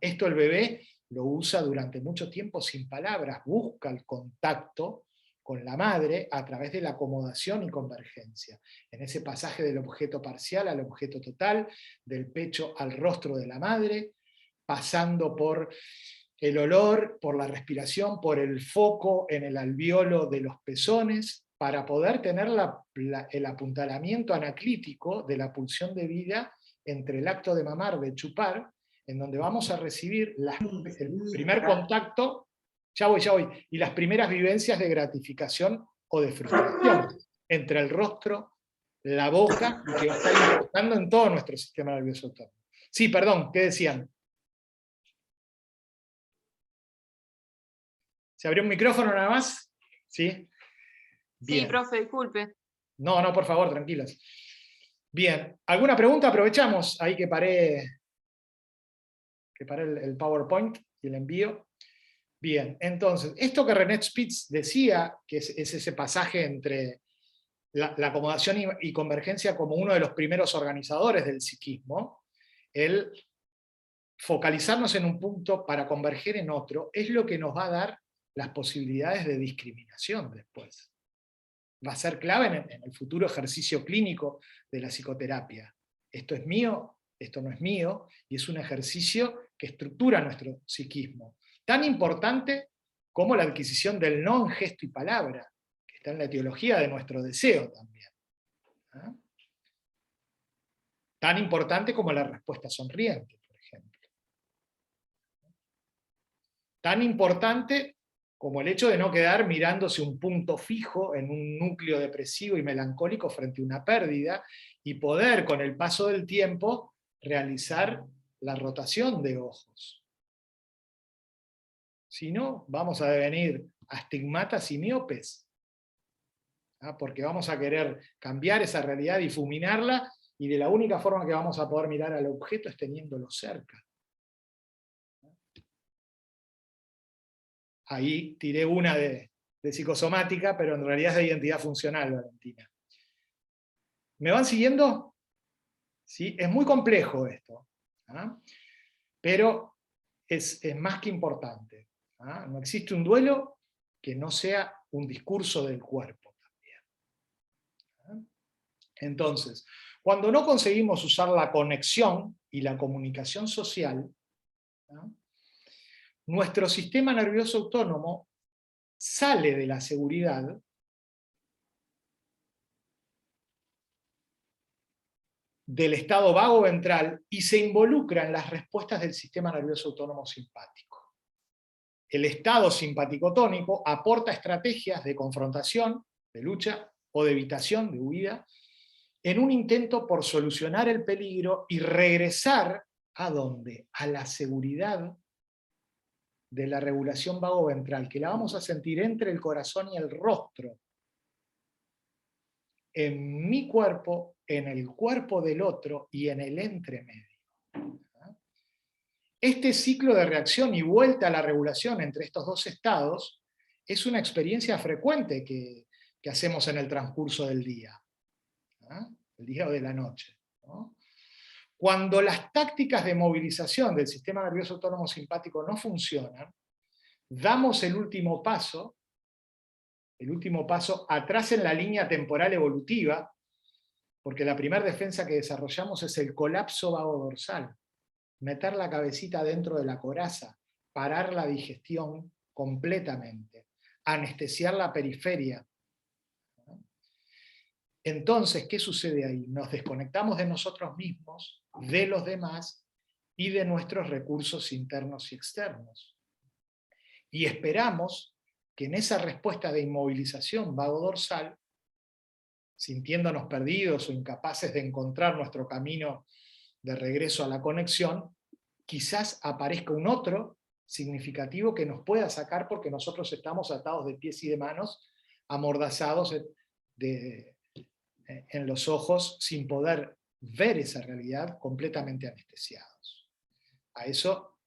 Esto el bebé lo usa durante mucho tiempo sin palabras, busca el contacto con la madre a través de la acomodación y convergencia, en ese pasaje del objeto parcial al objeto total, del pecho al rostro de la madre, pasando por el olor, por la respiración, por el foco en el alvéolo de los pezones, para poder tener el apuntalamiento anaclítico de la pulsión de vida entre el acto de mamar, de chupar, en donde vamos a recibir el primer contacto, ya voy, y las primeras vivencias de gratificación o de frustración entre el rostro, la boca, y que está impactando en todo nuestro sistema nervioso autónomo. Sí, perdón, ¿qué decían? ¿Se abrió un micrófono nada más? ¿Sí? Bien. Sí, profe, disculpe. No, no, por favor, tranquilos. Bien, ¿alguna pregunta? Aprovechamos ahí que paré el PowerPoint y el envío. Bien, entonces, esto que René Spitz decía, que es ese pasaje entre la acomodación y convergencia como uno de los primeros organizadores del psiquismo, el focalizarnos en un punto para converger en otro, es lo que nos va a dar las posibilidades de discriminación después. Va a ser clave en el futuro ejercicio clínico de la psicoterapia. Esto es mío, esto no es mío, y es un ejercicio que estructura nuestro psiquismo. Tan importante como la adquisición del no en gesto y palabra, que está en la etiología de nuestro deseo también. ¿Ah? Tan importante como la respuesta sonriente, por ejemplo. Tan importante como el hecho de no quedar mirándose un punto fijo en un núcleo depresivo y melancólico frente a una pérdida, y poder, con el paso del tiempo, realizar la rotación de ojos. Si no, vamos a devenir astigmatas y miopes, ¿ah? Porque vamos a querer cambiar esa realidad, difuminarla, y de la única forma que vamos a poder mirar al objeto es teniéndolo cerca. Ahí tiré una de psicosomática, pero en realidad es de identidad funcional, Valentina. ¿Me van siguiendo? ¿Sí? Es muy complejo esto, ¿ah? Pero es más que importante, ¿ah? No existe un duelo que no sea un discurso del cuerpo también, ¿ah? Entonces, cuando no conseguimos usar la conexión y la comunicación social, ¿ah? Nuestro sistema nervioso autónomo sale de la seguridad del estado vago ventral y se involucra en las respuestas del sistema nervioso autónomo simpático. El estado simpaticotónico aporta estrategias de confrontación, de lucha o de evitación, de huida, en un intento por solucionar el peligro y regresar ¿a dónde? A la seguridad de la regulación vagoventral, que la vamos a sentir entre el corazón y el rostro, en mi cuerpo, en el cuerpo del otro y en el entremedio. Este ciclo de reacción y vuelta a la regulación entre estos dos estados es una experiencia frecuente que hacemos en el transcurso del día, el día o de la noche, ¿no? Cuando las tácticas de movilización del sistema nervioso autónomo simpático no funcionan, damos el último paso atrás en la línea temporal evolutiva, porque la primera defensa que desarrollamos es el colapso vagodorsal, meter la cabecita dentro de la coraza, parar la digestión completamente, anestesiar la periferia. Entonces, ¿qué sucede ahí? Nos desconectamos de nosotros mismos, de los demás y de nuestros recursos internos y externos. Y esperamos que en esa respuesta de inmovilización vagodorsal, sintiéndonos perdidos o incapaces de encontrar nuestro camino de regreso a la conexión, quizás aparezca un otro significativo que nos pueda sacar porque nosotros estamos atados de pies y de manos, amordazados en los ojos, sin poder ver esa realidad, completamente anestesiados. A eso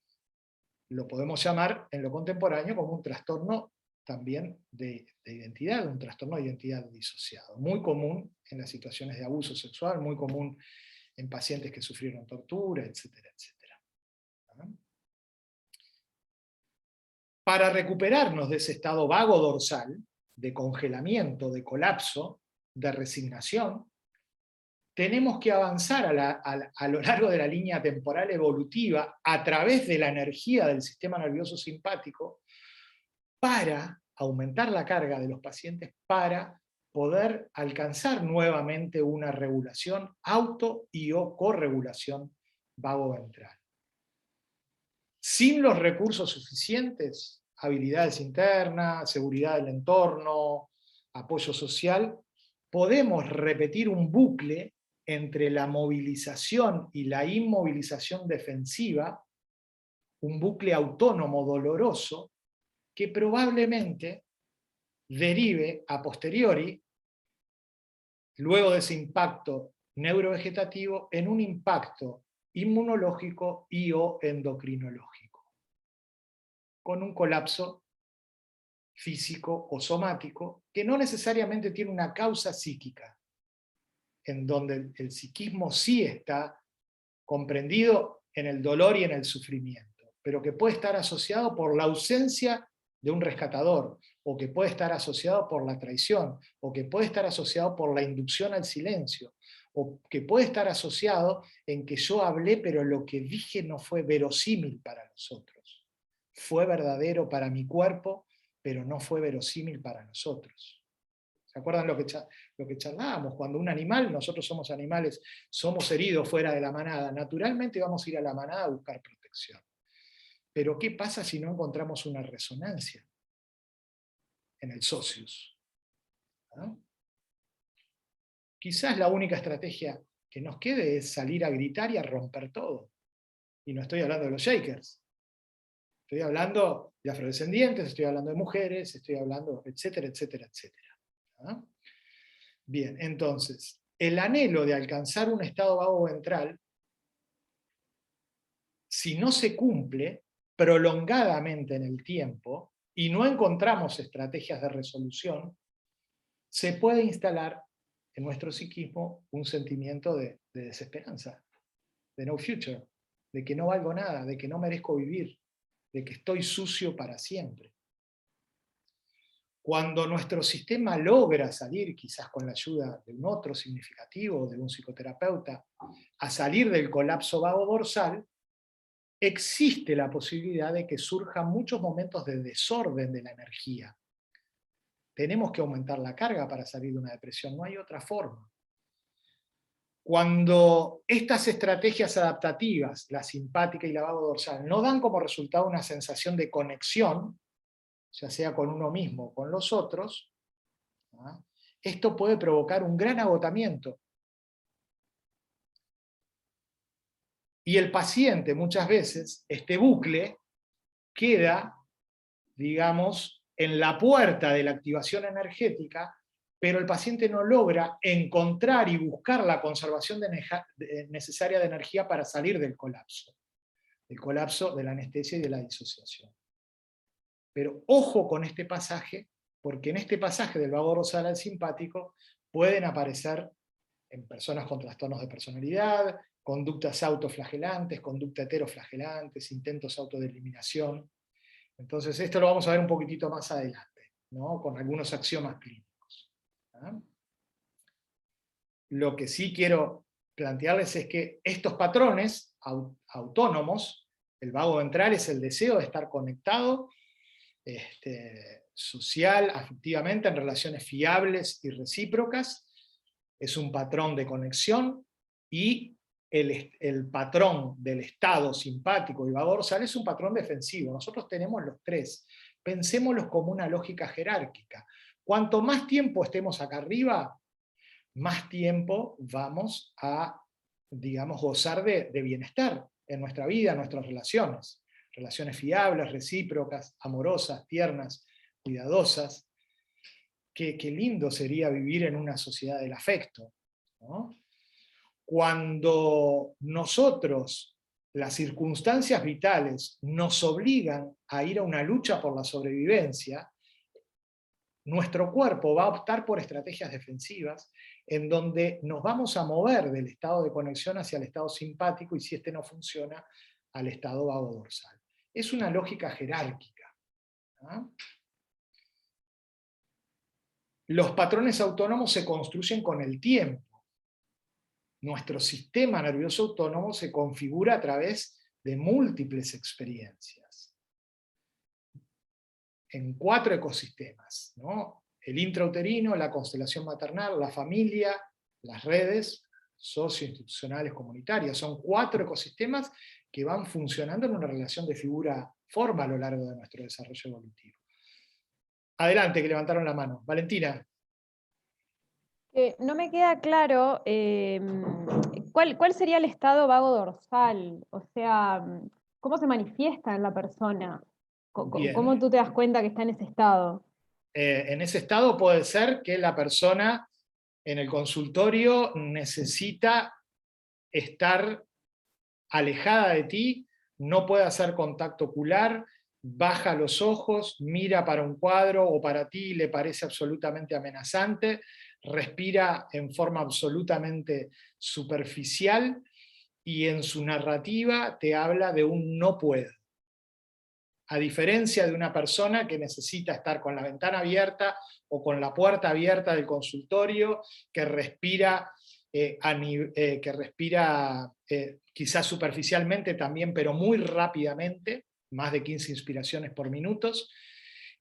lo podemos llamar en lo contemporáneo como un trastorno también de identidad, un trastorno de identidad disociado, muy común en las situaciones de abuso sexual, muy común en pacientes que sufrieron tortura, etcétera, etcétera. Para recuperarnos de ese estado vago dorsal, de congelamiento, de colapso, de resignación, tenemos que avanzar a lo largo de la línea temporal evolutiva a través de la energía del sistema nervioso simpático para aumentar la carga de los pacientes, para poder alcanzar nuevamente una regulación auto y o corregulación vagoventral. Sin los recursos suficientes, habilidades internas, seguridad del entorno, apoyo social, podemos repetir un bucle entre la movilización y la inmovilización defensiva, un bucle autónomo doloroso, que probablemente derive a posteriori, luego de ese impacto neurovegetativo, en un impacto inmunológico y o endocrinológico, con un colapso físico o somático que no necesariamente tiene una causa psíquica, en donde el psiquismo sí está comprendido en el dolor y en el sufrimiento, pero que puede estar asociado por la ausencia de un rescatador, o que puede estar asociado por la traición, o que puede estar asociado por la inducción al silencio, o que puede estar asociado en que yo hablé pero lo que dije no fue verosímil para los otros. Fue verdadero para mi cuerpo, pero no fue verosímil para nosotros. ¿Se acuerdan lo que charlábamos? Cuando un animal, nosotros somos animales, somos heridos fuera de la manada, naturalmente vamos a ir a la manada a buscar protección. Pero ¿qué pasa si no encontramos una resonancia en el socius? ¿No? Quizás la única estrategia que nos quede es salir a gritar y a romper todo. Y no estoy hablando de los Shakers. Estoy hablando de afrodescendientes, estoy hablando de mujeres, estoy hablando, etcétera, etcétera, etcétera. ¿No? Bien, entonces, el anhelo de alcanzar un estado vago ventral, si no se cumple prolongadamente en el tiempo, y no encontramos estrategias de resolución, se puede instalar en nuestro psiquismo un sentimiento de desesperanza, de no future, de que no valgo nada, de que no merezco vivir, de que estoy sucio para siempre. Cuando nuestro sistema logra salir, quizás con la ayuda de un otro significativo, de un psicoterapeuta, a salir del colapso vago dorsal, existe la posibilidad de que surjan muchos momentos de desorden de la energía. Tenemos que aumentar la carga para salir de una depresión, no hay otra forma. Cuando estas estrategias adaptativas, la simpática y la vago dorsal, no dan como resultado una sensación de conexión, ya sea con uno mismo o con los otros, ¿no? Esto puede provocar un gran agotamiento. Y el paciente, muchas veces, este bucle queda, digamos, en la puerta de la activación energética, pero el paciente no logra encontrar y buscar la conservación necesaria de energía para salir del colapso de la anestesia y de la disociación. Pero ojo con este pasaje, porque en este pasaje del vago dorsal al simpático pueden aparecer en personas con trastornos de personalidad, conductas autoflagelantes, conductas heteroflagelantes, intentos autodeterminación. Entonces esto lo vamos a ver un poquitito más adelante, ¿no? Con algunos axiomas clínicos. ¿Ah? Lo que sí quiero plantearles es que estos patrones autónomos, el vago ventral es el deseo de estar conectado, social, afectivamente, en relaciones fiables y recíprocas, es un patrón de conexión, y el patrón del estado simpático y vago dorsal es un patrón defensivo. Nosotros tenemos los tres. Pensémoslos como una lógica jerárquica. Cuanto más tiempo estemos acá arriba, más tiempo vamos a, digamos, gozar de bienestar en nuestra vida, en nuestras relaciones. Relaciones fiables, recíprocas, amorosas, tiernas, cuidadosas. Qué lindo sería vivir en una sociedad del afecto, ¿no? Cuando nosotros, las circunstancias vitales, nos obligan a ir a una lucha por la sobrevivencia, nuestro cuerpo va a optar por estrategias defensivas, en donde nos vamos a mover del estado de conexión hacia el estado simpático, y si este no funciona, al estado vago dorsal. Es una lógica jerárquica, ¿no? Los patrones autónomos se construyen con el tiempo. Nuestro sistema nervioso autónomo se configura a través de múltiples experiencias, en 4 ecosistemas, ¿no? El intrauterino, la constelación maternal, la familia, las redes socioinstitucionales comunitarias. Son 4 ecosistemas que van funcionando en una relación de figura-forma a lo largo de nuestro desarrollo evolutivo. Adelante, que levantaron la mano. Valentina. No me queda claro ¿cuál sería el estado vago dorsal? O sea, ¿cómo se manifiesta en la persona? Bien. ¿Cómo tú te das cuenta que está en ese estado? en ese estado puede ser que la persona en el consultorio necesita estar alejada de ti, no puede hacer contacto ocular, baja los ojos, mira para un cuadro o para ti y le parece absolutamente amenazante, respira en forma absolutamente superficial y en su narrativa te habla de un no puedo. A diferencia de una persona que necesita estar con la ventana abierta o con la puerta abierta del consultorio, que respira, quizás superficialmente también, pero muy rápidamente, más de 15 inspiraciones por minuto,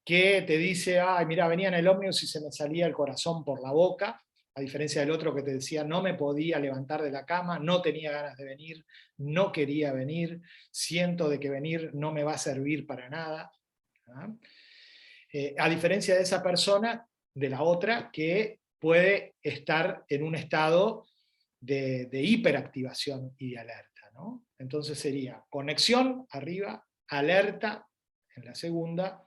que te dice, ay, mira, venía en el ómnibus y se me salía el corazón por la boca, a diferencia del otro que te decía, no me podía levantar de la cama, no tenía ganas de venir, no quería venir, siento de que venir no me va a servir para nada. A diferencia de esa persona, de la otra, que puede estar en un estado de hiperactivación y de alerta, ¿no? Entonces sería conexión arriba, alerta en la segunda,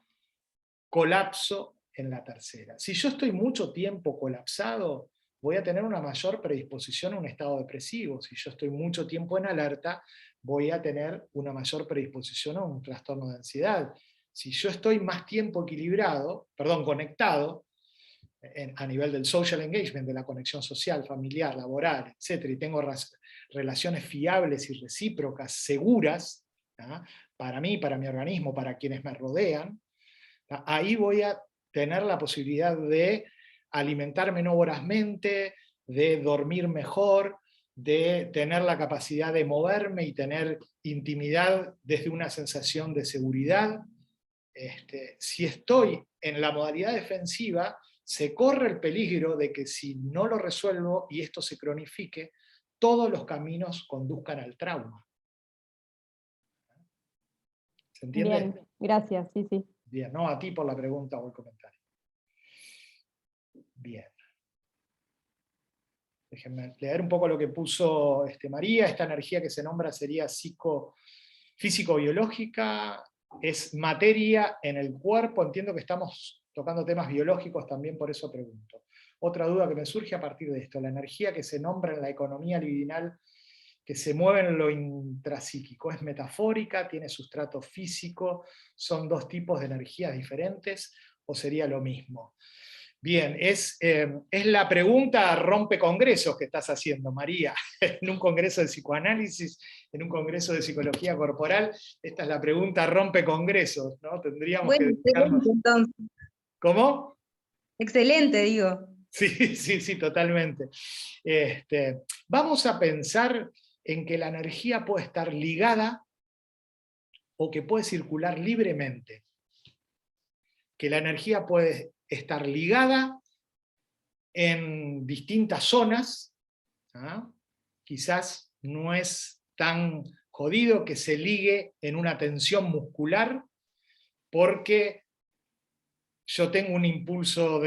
colapso en la tercera. Si yo estoy mucho tiempo colapsado, voy a tener una mayor predisposición a un estado depresivo. Si yo estoy mucho tiempo en alerta, voy a tener una mayor predisposición a un trastorno de ansiedad. Si yo estoy más tiempo conectado, a nivel del social engagement, de la conexión social, familiar, laboral, etc., y tengo relaciones fiables y recíprocas, seguras, ¿tá?, para mí, para mi organismo, para quienes me rodean, ¿tá?, ahí voy a tener la posibilidad de alimentarme no vorazmente, de dormir mejor, de tener la capacidad de moverme y tener intimidad desde una sensación de seguridad. Si estoy en la modalidad defensiva, se corre el peligro de que si no lo resuelvo y esto se cronifique, todos los caminos conduzcan al trauma. ¿Se entiende? Bien, gracias, sí, sí. Bien, no a ti por la pregunta o el comentario. Bien. Déjenme leer un poco lo que puso María. Esta energía que se nombra sería físico-biológica, es materia en el cuerpo. Entiendo que estamos tocando temas biológicos también, por eso pregunto. Otra duda que me surge a partir de esto, la energía que se nombra en la economía libidinal, que se mueve en lo intrapsíquico, ¿es metafórica? ¿Tiene sustrato físico? ¿Son dos tipos de energías diferentes? ¿O sería lo mismo? Bien, es la pregunta rompe congresos que estás haciendo, María, en un congreso de psicoanálisis, en un congreso de psicología corporal. Esta es la pregunta rompe congresos, ¿no? Tendríamos que dedicarnos... Excelente, entonces. ¿Cómo? Excelente, digo. Sí, totalmente. Vamos a pensar en que la energía puede estar ligada o que puede circular libremente. Que la energía puede estar ligada en distintas zonas, ¿ah? Quizás no es tan jodido que se ligue en una tensión muscular, porque yo tengo un impulso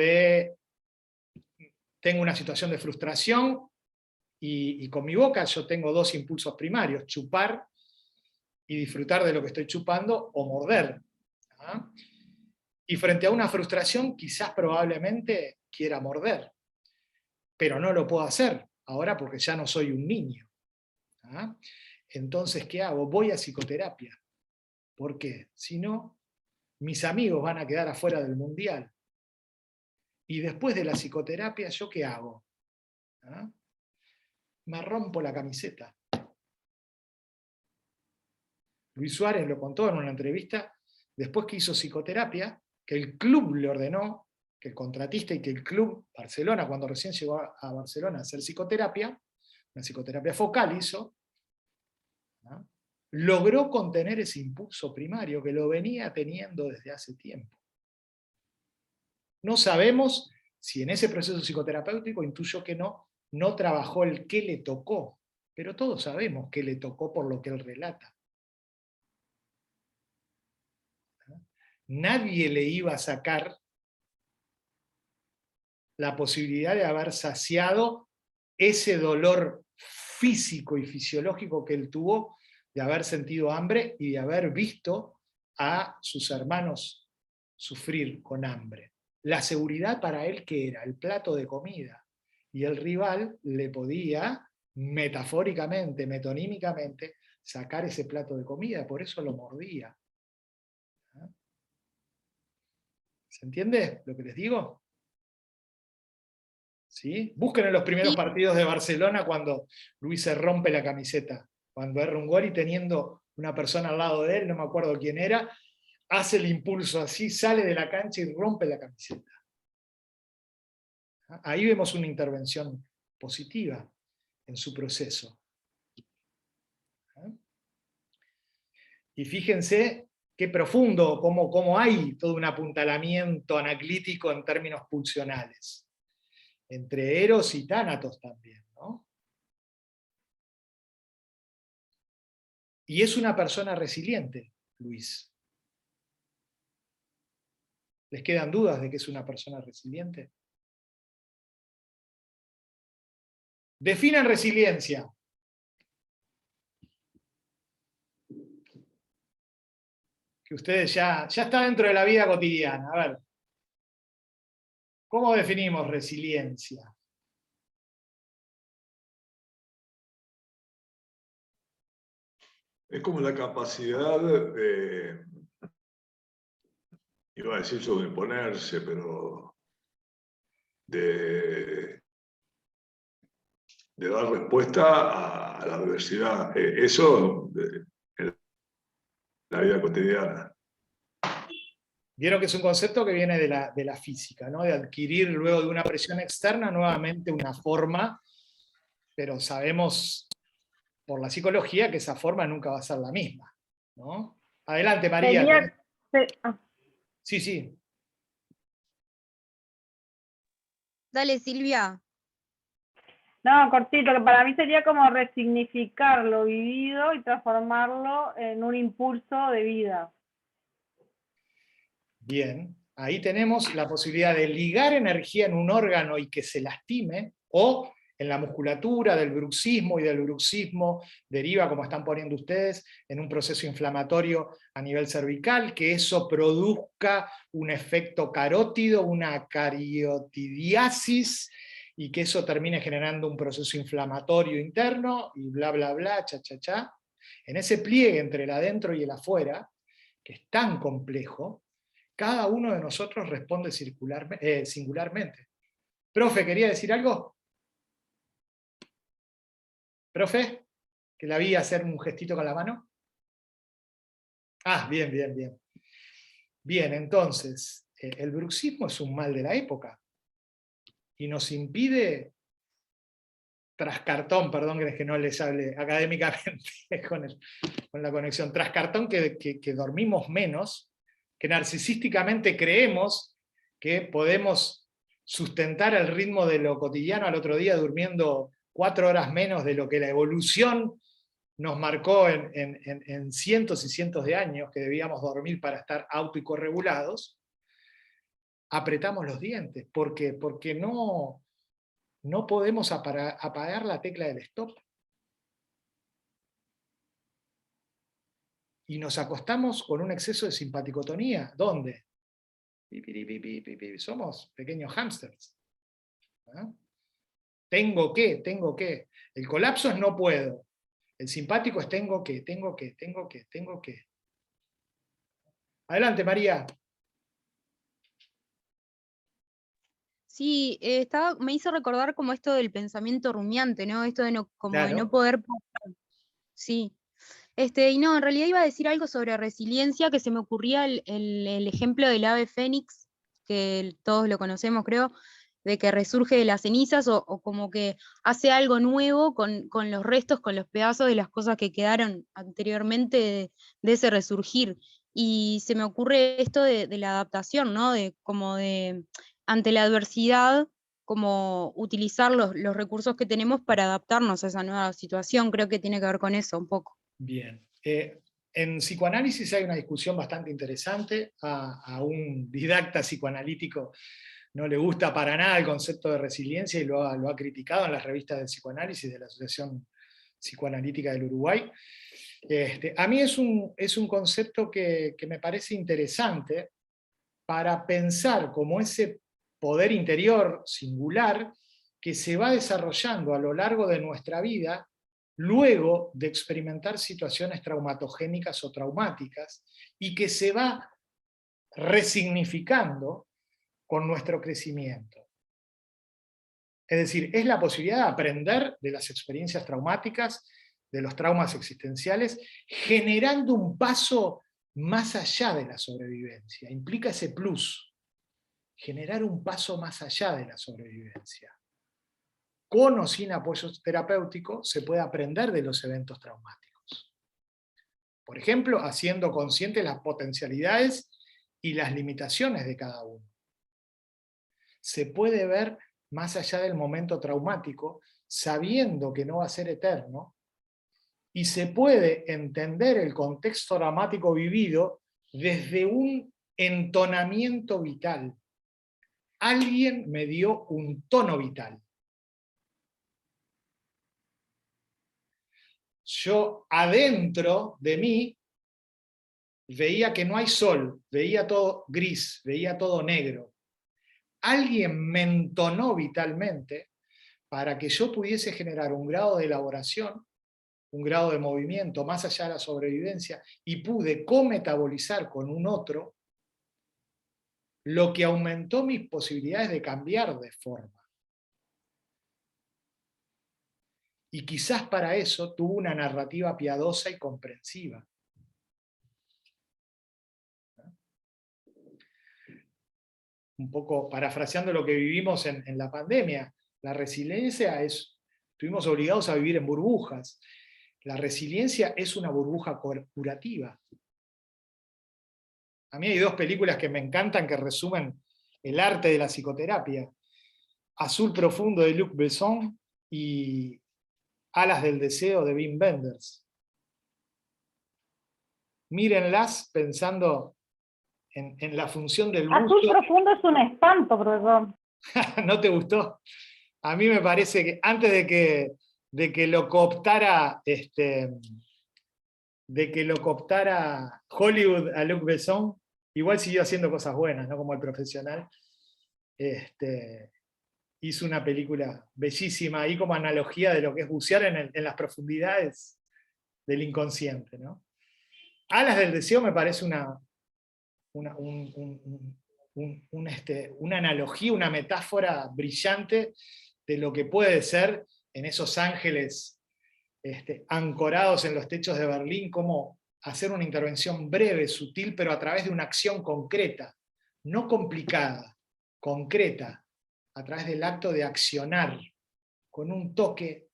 tengo una situación de frustración, y con mi boca yo tengo dos impulsos primarios, chupar y disfrutar de lo que estoy chupando, o morder. ¿Ah? Y frente a una frustración, quizás probablemente quiera morder, pero no lo puedo hacer ahora porque ya no soy un niño. ¿Ah? Entonces, ¿qué hago? Voy a psicoterapia. ¿Por qué? Si no, mis amigos van a quedar afuera del mundial. Y después de la psicoterapia, ¿yo qué hago? ¿Ah? Me rompo la camiseta. Luis Suárez lo contó en una entrevista, después que hizo psicoterapia, que el club le ordenó, que el contratista y que el club, Barcelona, cuando recién llegó a Barcelona a hacer psicoterapia, una psicoterapia focal hizo, ¿no?, logró contener ese impulso primario que lo venía teniendo desde hace tiempo. No sabemos si en ese proceso psicoterapéutico, intuyo que no trabajó el qué le tocó, pero todos sabemos qué le tocó por lo que él relata. Nadie le iba a sacar la posibilidad de haber saciado ese dolor físico y fisiológico que él tuvo, de haber sentido hambre y de haber visto a sus hermanos sufrir con hambre. la seguridad para él, ¿qué era? El plato de comida. Y el rival le podía, metafóricamente, metonímicamente, sacar ese plato de comida, por eso lo mordía. ¿Se entiende lo que les digo? ¿Sí? Busquen en los primeros Sí. partidos de Barcelona cuando Luis se rompe la camiseta, cuando erra un gol y teniendo una persona al lado de él, no me acuerdo quién era, hace el impulso así, sale de la cancha y rompe la camiseta. Ahí vemos una intervención positiva en su proceso. Y fíjense qué profundo, cómo hay todo un apuntalamiento anaclítico en términos pulsionales, entre Eros y Tánatos también, ¿no? Y es una persona resiliente, Luis. ¿Les quedan dudas de que es una persona resiliente? Definan resiliencia. Que ustedes ya está dentro de la vida cotidiana. A ver, ¿cómo definimos resiliencia? Es como la capacidad de, iba a decir sobreponerse, pero de dar respuesta a la adversidad. Eso en la vida cotidiana. Vieron que es un concepto que viene de la física, ¿no? De adquirir luego de una presión externa nuevamente una forma, pero sabemos por la psicología que esa forma nunca va a ser la misma, ¿no? Adelante, María. Sí, sí. Dale, Silvia. No, cortito, que para mí sería como resignificar lo vivido y transformarlo en un impulso de vida. Bien, ahí tenemos la posibilidad de ligar energía en un órgano y que se lastime, o en la musculatura del bruxismo, y del bruxismo deriva, como están poniendo ustedes, en un proceso inflamatorio a nivel cervical, que eso produzca un efecto carótido, una cariotidiasis, y que eso termine generando un proceso inflamatorio interno, y bla, bla, bla, cha, cha, cha. En ese pliegue entre el adentro y el afuera, que es tan complejo, cada uno de nosotros responde singularmente. Profe, ¿quería decir algo? Profe, que la vi hacer un gestito con la mano. Ah, bien, bien, bien. Bien, entonces, el bruxismo es un mal de la época y nos impide, tras cartón, perdón que no les hable académicamente con la conexión, tras cartón que dormimos menos, que narcisísticamente creemos que podemos sustentar el ritmo de lo cotidiano al otro día durmiendo 4 horas menos de lo que la evolución nos marcó en cientos y cientos de años que debíamos dormir para estar auto y corregulados, apretamos los dientes, porque no podemos apagar la tecla del stop. Y nos acostamos con un exceso de simpaticotonía. ¿Dónde? Somos pequeños hámsters. ¿Ah? Tengo que. El colapso es no puedo. El simpático es tengo que. Adelante, María. Sí, me hizo recordar como esto del pensamiento rumiante, ¿no? Esto de no Claro. poder parar. Sí. Y no, en realidad iba a decir algo sobre resiliencia, que se me ocurría el ejemplo del ave fénix, que todos lo conocemos, creo, de que resurge de las cenizas o como que hace algo nuevo con los restos, con los pedazos de las cosas que quedaron anteriormente de ese resurgir. Y se me ocurre esto de la adaptación, ¿no? Ante la adversidad, como utilizar los recursos que tenemos para adaptarnos a esa nueva situación. Creo que tiene que ver con eso un poco. Bien. En psicoanálisis hay una discusión bastante interesante. A un didacta psicoanalítico no le gusta para nada el concepto de resiliencia y lo ha criticado en las revistas de psicoanálisis de la Asociación Psicoanalítica del Uruguay. A mí es un concepto que me parece interesante para pensar como ese poder interior singular que se va desarrollando a lo largo de nuestra vida luego de experimentar situaciones traumatogénicas o traumáticas, y que se va resignificando con nuestro crecimiento. Es decir, es la posibilidad de aprender de las experiencias traumáticas, de los traumas existenciales, generando un paso más allá de la sobrevivencia. Implica ese plus, generar un paso más allá de la sobrevivencia. Con o sin apoyo terapéutico se puede aprender de los eventos traumáticos. Por ejemplo, haciendo conscientes las potencialidades y las limitaciones de cada uno. Se puede ver más allá del momento traumático, sabiendo que no va a ser eterno, y se puede entender el contexto dramático vivido desde un entonamiento vital. Alguien me dio un tono vital. Yo adentro de mí veía que no hay sol, veía todo gris, veía todo negro. Alguien me entonó vitalmente para que yo pudiese generar un grado de elaboración, un grado de movimiento más allá de la sobrevivencia, y pude cometabolizar con un otro, lo que aumentó mis posibilidades de cambiar de forma. Y quizás para eso tuvo una narrativa piadosa y comprensiva. Un poco parafraseando lo que vivimos en la pandemia, la resiliencia es, estuvimos obligados a vivir en burbujas. La resiliencia es una burbuja curativa. A mí hay dos películas que me encantan que resumen el arte de la psicoterapia. Azul Profundo de Luc Besson y Alas del Deseo de Wim Wenders. Mírenlas pensando en la función del buzo. Azul Profundo es un espanto, profesor. ¿No te gustó? A mí me parece que antes de que lo cooptara Hollywood a Luc Besson, igual siguió haciendo cosas buenas, ¿no? Como El Profesional. Hizo una película bellísima ahí como analogía de lo que es bucear en las profundidades del inconsciente, ¿no? Alas del Deseo me parece una analogía, una metáfora brillante de lo que puede ser en esos ángeles ancorados en los techos de Berlín, cómo hacer una intervención breve, sutil, pero a través de una acción concreta, no complicada, concreta, a través del acto de accionar, con un toque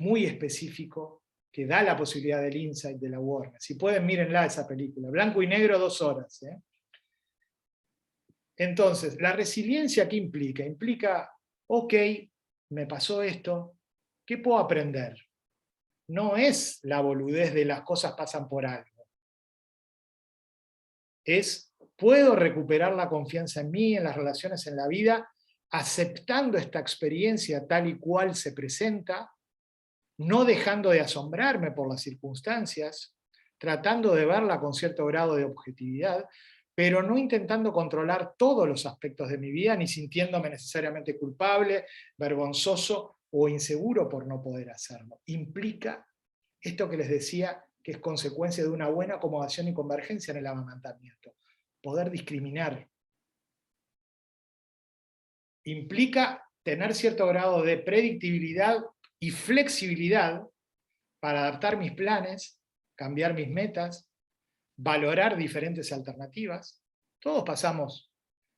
muy específico que da la posibilidad del insight, de la awareness. Si pueden, mírenla esa película, blanco y negro, 2 horas. Entonces, la resiliencia, ¿qué implica? Implica, ok, me pasó esto, ¿qué puedo aprender? No es la boludez de las cosas pasan por algo. Es, puedo recuperar la confianza en mí, en las relaciones, en la vida, aceptando esta experiencia tal y cual se presenta, no dejando de asombrarme por las circunstancias, tratando de verla con cierto grado de objetividad, pero no intentando controlar todos los aspectos de mi vida, ni sintiéndome necesariamente culpable, vergonzoso o inseguro por no poder hacerlo. Implica esto que les decía, que es consecuencia de una buena acomodación y convergencia en el amamantamiento. Poder discriminar. Implica tener cierto grado de predictibilidad y flexibilidad para adaptar mis planes, cambiar mis metas, valorar diferentes alternativas. Todos pasamos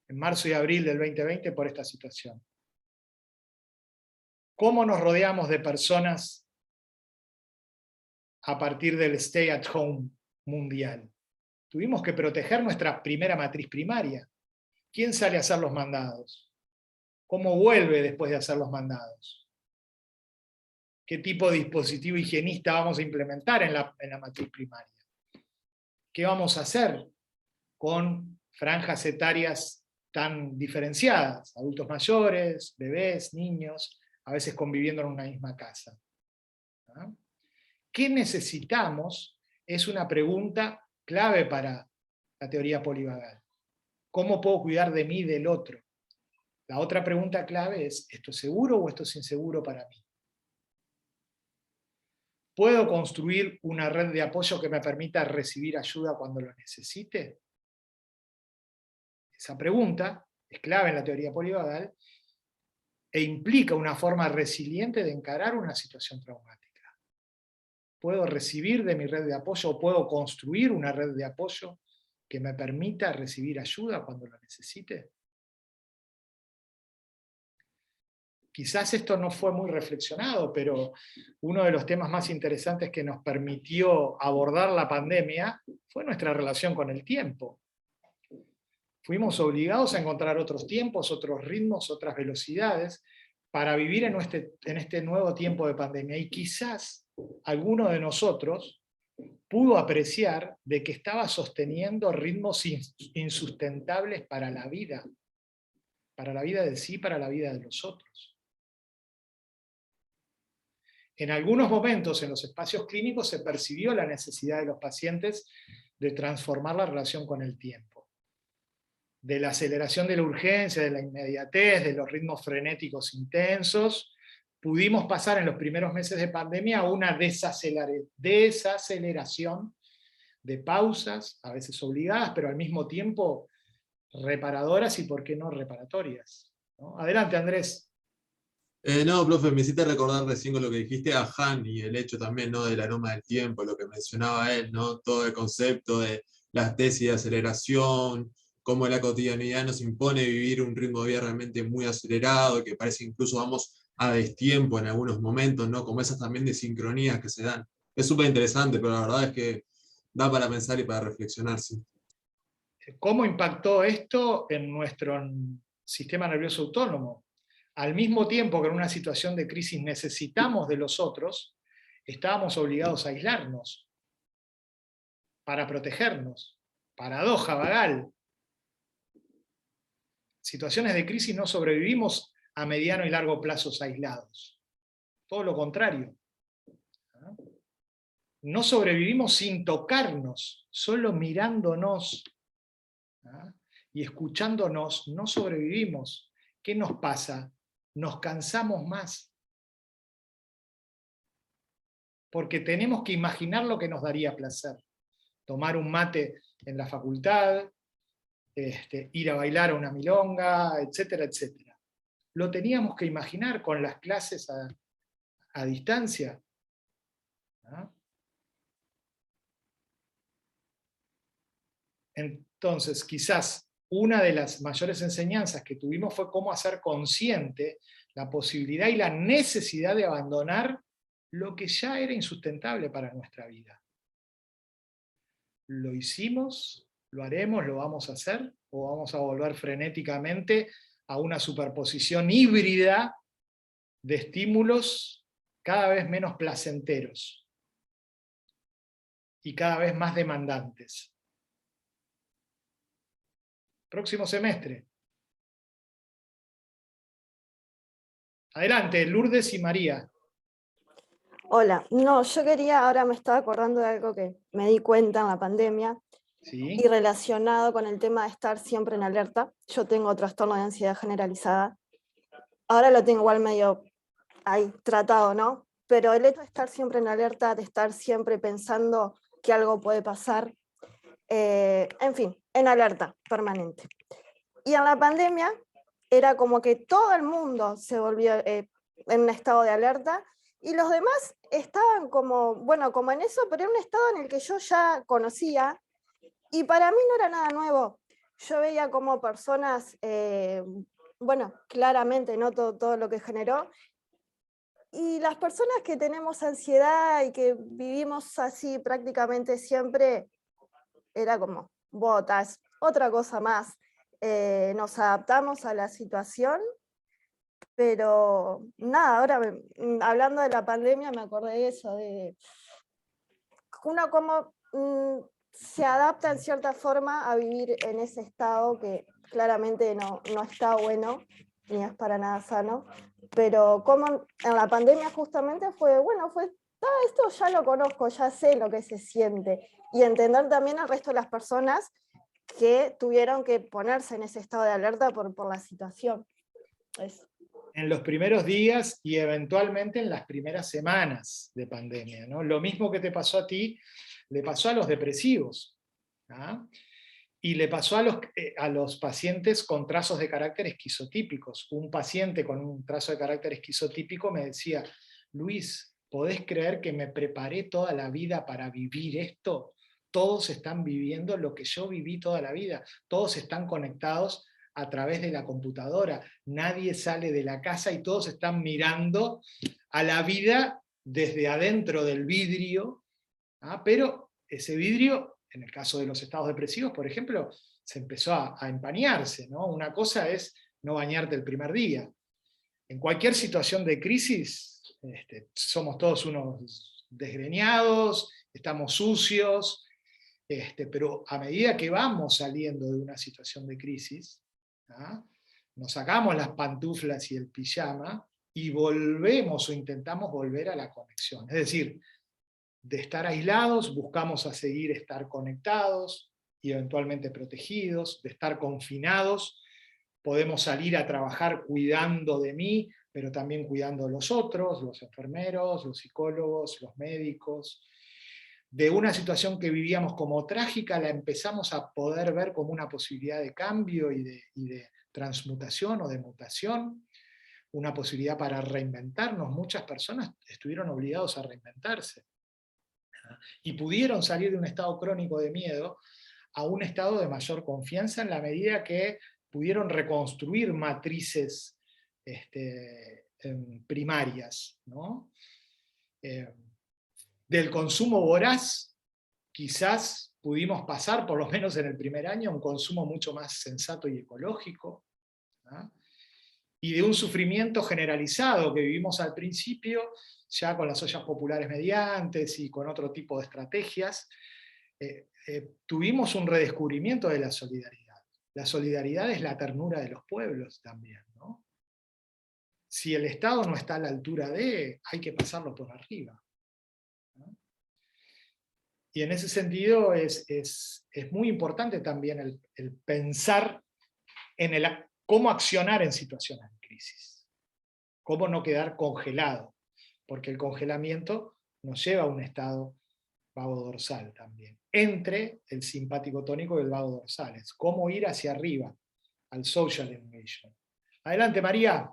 en marzo y abril del 2020 por esta situación. ¿Cómo nos rodeamos de personas a partir del stay at home mundial? Tuvimos que proteger nuestra primera matriz primaria. ¿Quién sale a hacer los mandados? ¿Cómo vuelve después de hacer los mandados? ¿Qué tipo de dispositivo higienista vamos a implementar en la matriz primaria? ¿Qué vamos a hacer con franjas etarias tan diferenciadas? Adultos mayores, bebés, niños, a veces conviviendo en una misma casa. ¿No? ¿Qué necesitamos? Es una pregunta clave para la teoría polivagal. ¿Cómo puedo cuidar de mí y del otro? La otra pregunta clave es, ¿esto es seguro o esto es inseguro para mí? ¿Puedo construir una red de apoyo que me permita recibir ayuda cuando lo necesite? Esa pregunta es clave en la teoría polivagal e implica una forma resiliente de encarar una situación traumática. ¿Puedo recibir de mi red de apoyo o puedo construir una red de apoyo que me permita recibir ayuda cuando lo necesite? Quizás esto no fue muy reflexionado, pero uno de los temas más interesantes que nos permitió abordar la pandemia fue nuestra relación con el tiempo. Fuimos obligados a encontrar otros tiempos, otros ritmos, otras velocidades, para vivir en este nuevo tiempo de pandemia. Y quizás alguno de nosotros pudo apreciar de que estaba sosteniendo ritmos insustentables para la vida de sí, para la vida de los otros. En algunos momentos en los espacios clínicos se percibió la necesidad de los pacientes de transformar la relación con el tiempo. De la aceleración de la urgencia, de la inmediatez, de los ritmos frenéticos intensos, pudimos pasar en los primeros meses de pandemia a una desaceleración de pausas, a veces obligadas, pero al mismo tiempo reparadoras y por qué no reparatorias, ¿no? Adelante, Andrés. No, profe, me hiciste recordar recién con lo que dijiste a Han y el hecho también, ¿no?, del aroma del tiempo, lo que mencionaba él, ¿no? Todo el concepto de las tesis de aceleración, cómo la cotidianidad nos impone vivir un ritmo de vida realmente muy acelerado, que parece incluso vamos a destiempo en algunos momentos, ¿no? Como esas también de sincronías que se dan. Es súper interesante, pero la verdad es que da para pensar y para reflexionar, sí. ¿Cómo impactó esto en nuestro sistema nervioso autónomo? Al mismo tiempo que en una situación de crisis necesitamos de los otros, estábamos obligados a aislarnos para protegernos. Paradoja vagal. Situaciones de crisis no sobrevivimos a mediano y largo plazos aislados. Todo lo contrario. No sobrevivimos sin tocarnos, solo mirándonos y escuchándonos, no sobrevivimos. ¿Qué nos pasa? Nos cansamos más. Porque tenemos que imaginar lo que nos daría placer. Tomar un mate en la facultad, ir a bailar a una milonga, etcétera, etcétera. Lo teníamos que imaginar con las clases a distancia. ¿No? Entonces, quizás una de las mayores enseñanzas que tuvimos fue cómo hacer consciente la posibilidad y la necesidad de abandonar lo que ya era insustentable para nuestra vida. ¿Lo hicimos? ¿Lo haremos? ¿Lo vamos a hacer? ¿O vamos a volver frenéticamente a una superposición híbrida de estímulos cada vez menos placenteros y cada vez más demandantes? Próximo semestre. Adelante, Lourdes y María. Hola, no, yo quería, ahora me estaba acordando de algo que me di cuenta en la pandemia, ¿Sí? y relacionado con el tema de estar siempre en alerta. Yo tengo trastorno de ansiedad generalizada. Ahora lo tengo igual medio ahí tratado, ¿no? Pero el hecho de estar siempre en alerta, de estar siempre pensando que algo puede pasar, en fin, en alerta permanente. Y en la pandemia era como que todo el mundo se volvió en un estado de alerta, y los demás estaban como, bueno, como en eso, pero en un estado en el que yo ya conocía, y para mí no era nada nuevo. Yo veía como personas, bueno, claramente, ¿no? Todo lo que generó, y las personas que tenemos ansiedad y que vivimos así prácticamente siempre, era como, botas, otra cosa más. Nos adaptamos a la situación, pero nada, ahora hablando de la pandemia me acordé de eso, de uno como se adapta en cierta forma a vivir en ese estado que claramente no está bueno, ni es para nada sano, pero como en la pandemia justamente fue, bueno, esto ya lo conozco, ya sé lo que se siente, y entender también al resto de las personas que tuvieron que ponerse en ese estado de alerta por la situación. En los primeros días y eventualmente en las primeras semanas de pandemia, ¿no? Lo mismo que te pasó a ti, le pasó a los depresivos, ¿ah? Y le pasó a los pacientes con trazos de carácter esquizotípicos. Un paciente con un trazo de carácter esquizotípico me decía, Luis, ¿podés creer que me preparé toda la vida para vivir esto? Todos están viviendo lo que yo viví toda la vida, todos están conectados a través de la computadora, nadie sale de la casa y todos están mirando a la vida desde adentro del vidrio, ¿ah? Pero ese vidrio, en el caso de los estados depresivos, por ejemplo, se empezó a empañarse, ¿no? Una cosa es no bañarte el primer día. En cualquier situación de crisis, somos todos unos desgreñados, estamos sucios, pero a medida que vamos saliendo de una situación de crisis, ¿ah? Nos sacamos las pantuflas y el pijama y volvemos o intentamos volver a la conexión. Es decir, de estar aislados, buscamos a seguir estar conectados y eventualmente protegidos, de estar confinados, podemos salir a trabajar cuidando de mí, pero también cuidando de los otros, los enfermeros, los psicólogos, los médicos. De una situación que vivíamos como trágica, la empezamos a poder ver como una posibilidad de cambio y de transmutación o de mutación, una posibilidad para reinventarnos. Muchas personas estuvieron obligados a reinventarse y pudieron salir de un estado crónico de miedo a un estado de mayor confianza en la medida que pudieron reconstruir matrices primarias, ¿no? Del consumo voraz, quizás pudimos pasar, por lo menos en el primer año, a un consumo mucho más sensato y ecológico, ¿no? Y de un sufrimiento generalizado que vivimos al principio, ya con las ollas populares mediantes y con otro tipo de estrategias, tuvimos un redescubrimiento de la solidaridad. La solidaridad es la ternura de los pueblos también, ¿no? Si el Estado no está a la altura hay que pasarlo por arriba, ¿no? Y en ese sentido es muy importante también el pensar en cómo accionar en situaciones de crisis, cómo no quedar congelado, porque el congelamiento nos lleva a un estado vagodorsal también, entre el simpático tónico y el vago dorsal, es cómo ir hacia arriba, al social engagement. Adelante, María.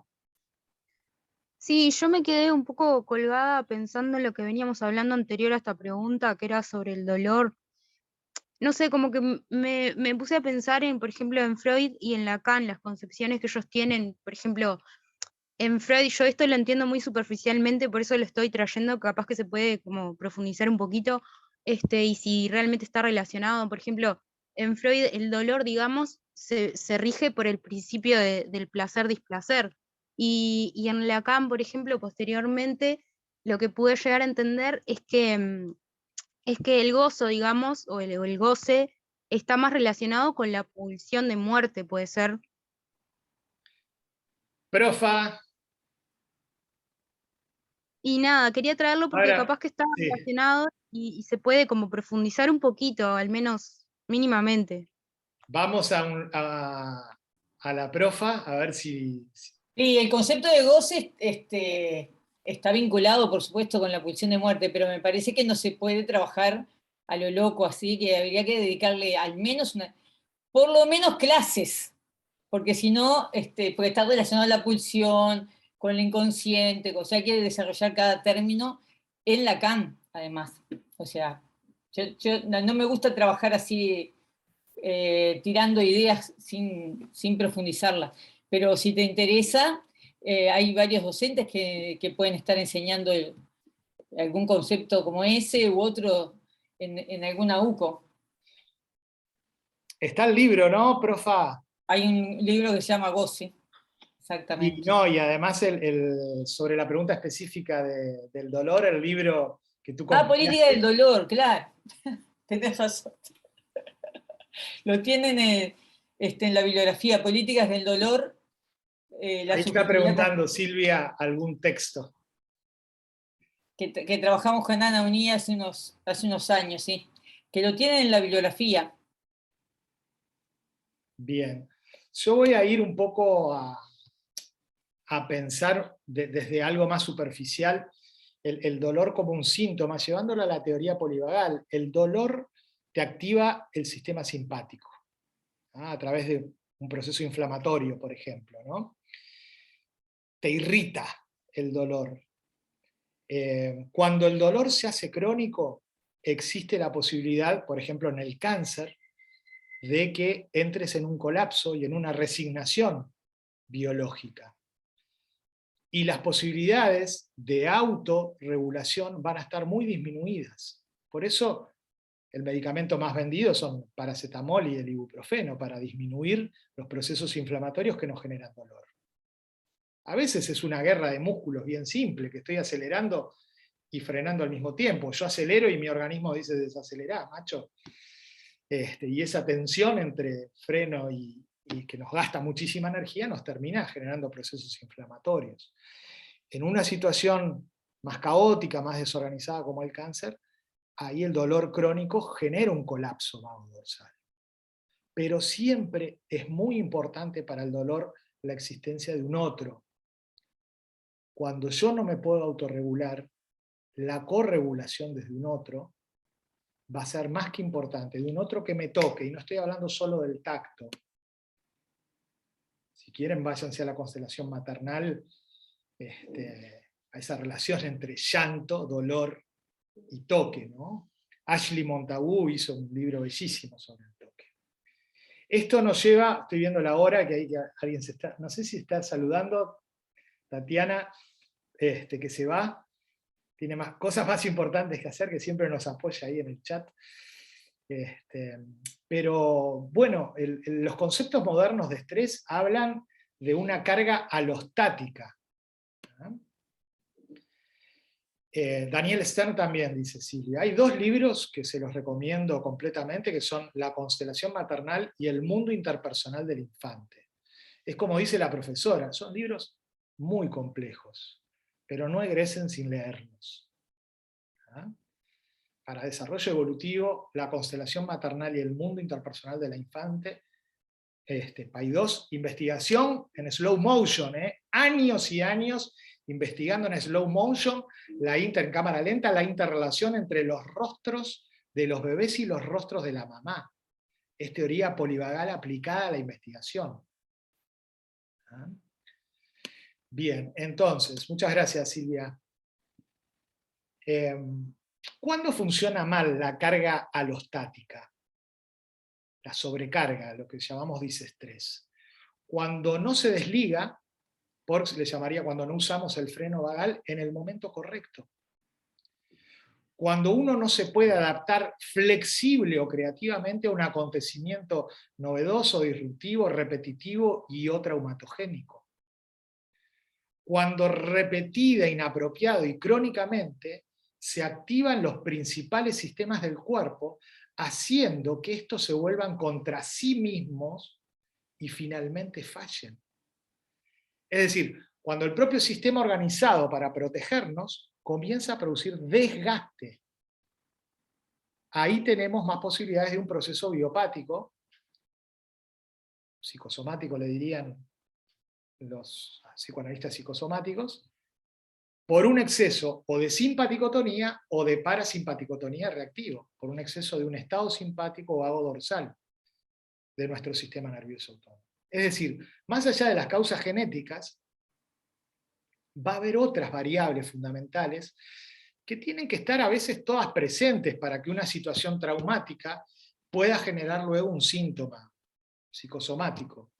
Sí, yo me quedé un poco colgada pensando en lo que veníamos hablando anterior a esta pregunta, que era sobre el dolor. No sé, como que me puse a pensar en, por ejemplo, en Freud y en Lacan, las concepciones que ellos tienen. Por ejemplo, en Freud, yo esto lo entiendo muy superficialmente, por eso lo estoy trayendo, capaz que se puede como profundizar un poquito, y si realmente está relacionado. Por ejemplo, en Freud el dolor, digamos, se rige por el principio del placer-displacer. Y en Lacan, por ejemplo, posteriormente, lo que pude llegar a entender es que el gozo, digamos, o el goce, está más relacionado con la pulsión de muerte, puede ser. Profa. Y nada, quería traerlo porque Ahora, capaz que está sí. relacionado y se puede como profundizar un poquito, al menos mínimamente. Vamos a la profa, a ver si... Sí, el concepto de goce está vinculado, por supuesto, con la pulsión de muerte, pero me parece que no se puede trabajar a lo loco, así que habría que dedicarle al menos por lo menos clases, porque si no, porque está relacionado a la pulsión, con el inconsciente, o sea, hay que desarrollar cada término en Lacan, además. O sea, yo no me gusta trabajar así, tirando ideas sin profundizarlas. Pero si te interesa, hay varios docentes que pueden estar enseñando algún concepto como ese u otro en alguna UCO. Está el libro, ¿no, profa? Hay un libro que se llama Goce, exactamente. Y además sobre la pregunta específica del dolor, el libro que tú compilaste. Política del dolor, claro. Tenés razón. Lo tienen en la bibliografía, Políticas del dolor. Ahí está preguntando Silvia algún texto. Que trabajamos con Ana Unía hace unos años, sí. Que lo tienen en la bibliografía. Bien. Yo voy a ir un poco a pensar desde algo más superficial el dolor como un síntoma, llevándolo a la teoría polivagal. El dolor te activa el sistema simpático, a través de un proceso inflamatorio, por ejemplo, ¿no? Te irrita el dolor. Cuando el dolor se hace crónico, existe la posibilidad, por ejemplo en el cáncer, de que entres en un colapso y en una resignación biológica. Y las posibilidades de autorregulación van a estar muy disminuidas. Por eso el medicamento más vendido son paracetamol y el ibuprofeno, para disminuir los procesos inflamatorios que nos generan dolor. A veces es una guerra de músculos bien simple, que estoy acelerando y frenando al mismo tiempo. Yo acelero y mi organismo dice desacelerá, macho. Y esa tensión entre freno y que nos gasta muchísima energía nos termina generando procesos inflamatorios. En una situación más caótica, más desorganizada como el cáncer, ahí el dolor crónico genera un colapso vagodorsal. Pero siempre es muy importante para el dolor la existencia de un otro. Cuando yo no me puedo autorregular, la corregulación desde un otro va a ser más que importante, de un otro que me toque, y no estoy hablando solo del tacto. Si quieren, váyanse a la constelación maternal, a esa relación entre llanto, dolor y toque, ¿no? Ashley Montagu hizo un libro bellísimo sobre el toque. Esto nos lleva, estoy viendo la hora, que alguien se está, no sé si está saludando, Tatiana, que se va, tiene cosas más importantes que hacer, que siempre nos apoya ahí en el chat. Pero bueno, los conceptos modernos de estrés hablan de una carga alostática. Daniel Stern también, dice Silvia. Hay dos libros que se los recomiendo completamente, que son La constelación maternal y El mundo interpersonal del infante. Es como dice la profesora, son libros muy complejos, pero no egresen sin leerlos. Para desarrollo evolutivo, La constelación maternal y El mundo interpersonal de la infante, PAI2, investigación en slow motion, años y años investigando en slow motion, en cámara lenta, la interrelación entre los rostros de los bebés y los rostros de la mamá. Es teoría polivagal aplicada a la investigación. Bien, entonces, muchas gracias, Silvia. ¿Cuándo funciona mal la carga alostática? La sobrecarga, lo que llamamos disestrés. Cuando no se desliga, le llamaría cuando no usamos el freno vagal en el momento correcto. Cuando uno no se puede adaptar flexible o creativamente a un acontecimiento novedoso, disruptivo, repetitivo y o traumatogénico. Cuando repetida, inapropiado y crónicamente se activan los principales sistemas del cuerpo, haciendo que estos se vuelvan contra sí mismos y finalmente fallen. Es decir, cuando el propio sistema organizado para protegernos comienza a producir desgaste, ahí tenemos más posibilidades de un proceso biopático, psicosomático le dirían los psicoanalistas psicosomáticos, por un exceso o de simpaticotonía o de parasimpaticotonía reactivo, por un exceso de un estado simpático o vago dorsal de nuestro sistema nervioso autónomo. Es decir, más allá de las causas genéticas, va a haber otras variables fundamentales que tienen que estar a veces todas presentes para que una situación traumática pueda generar luego un síntoma psicosomático,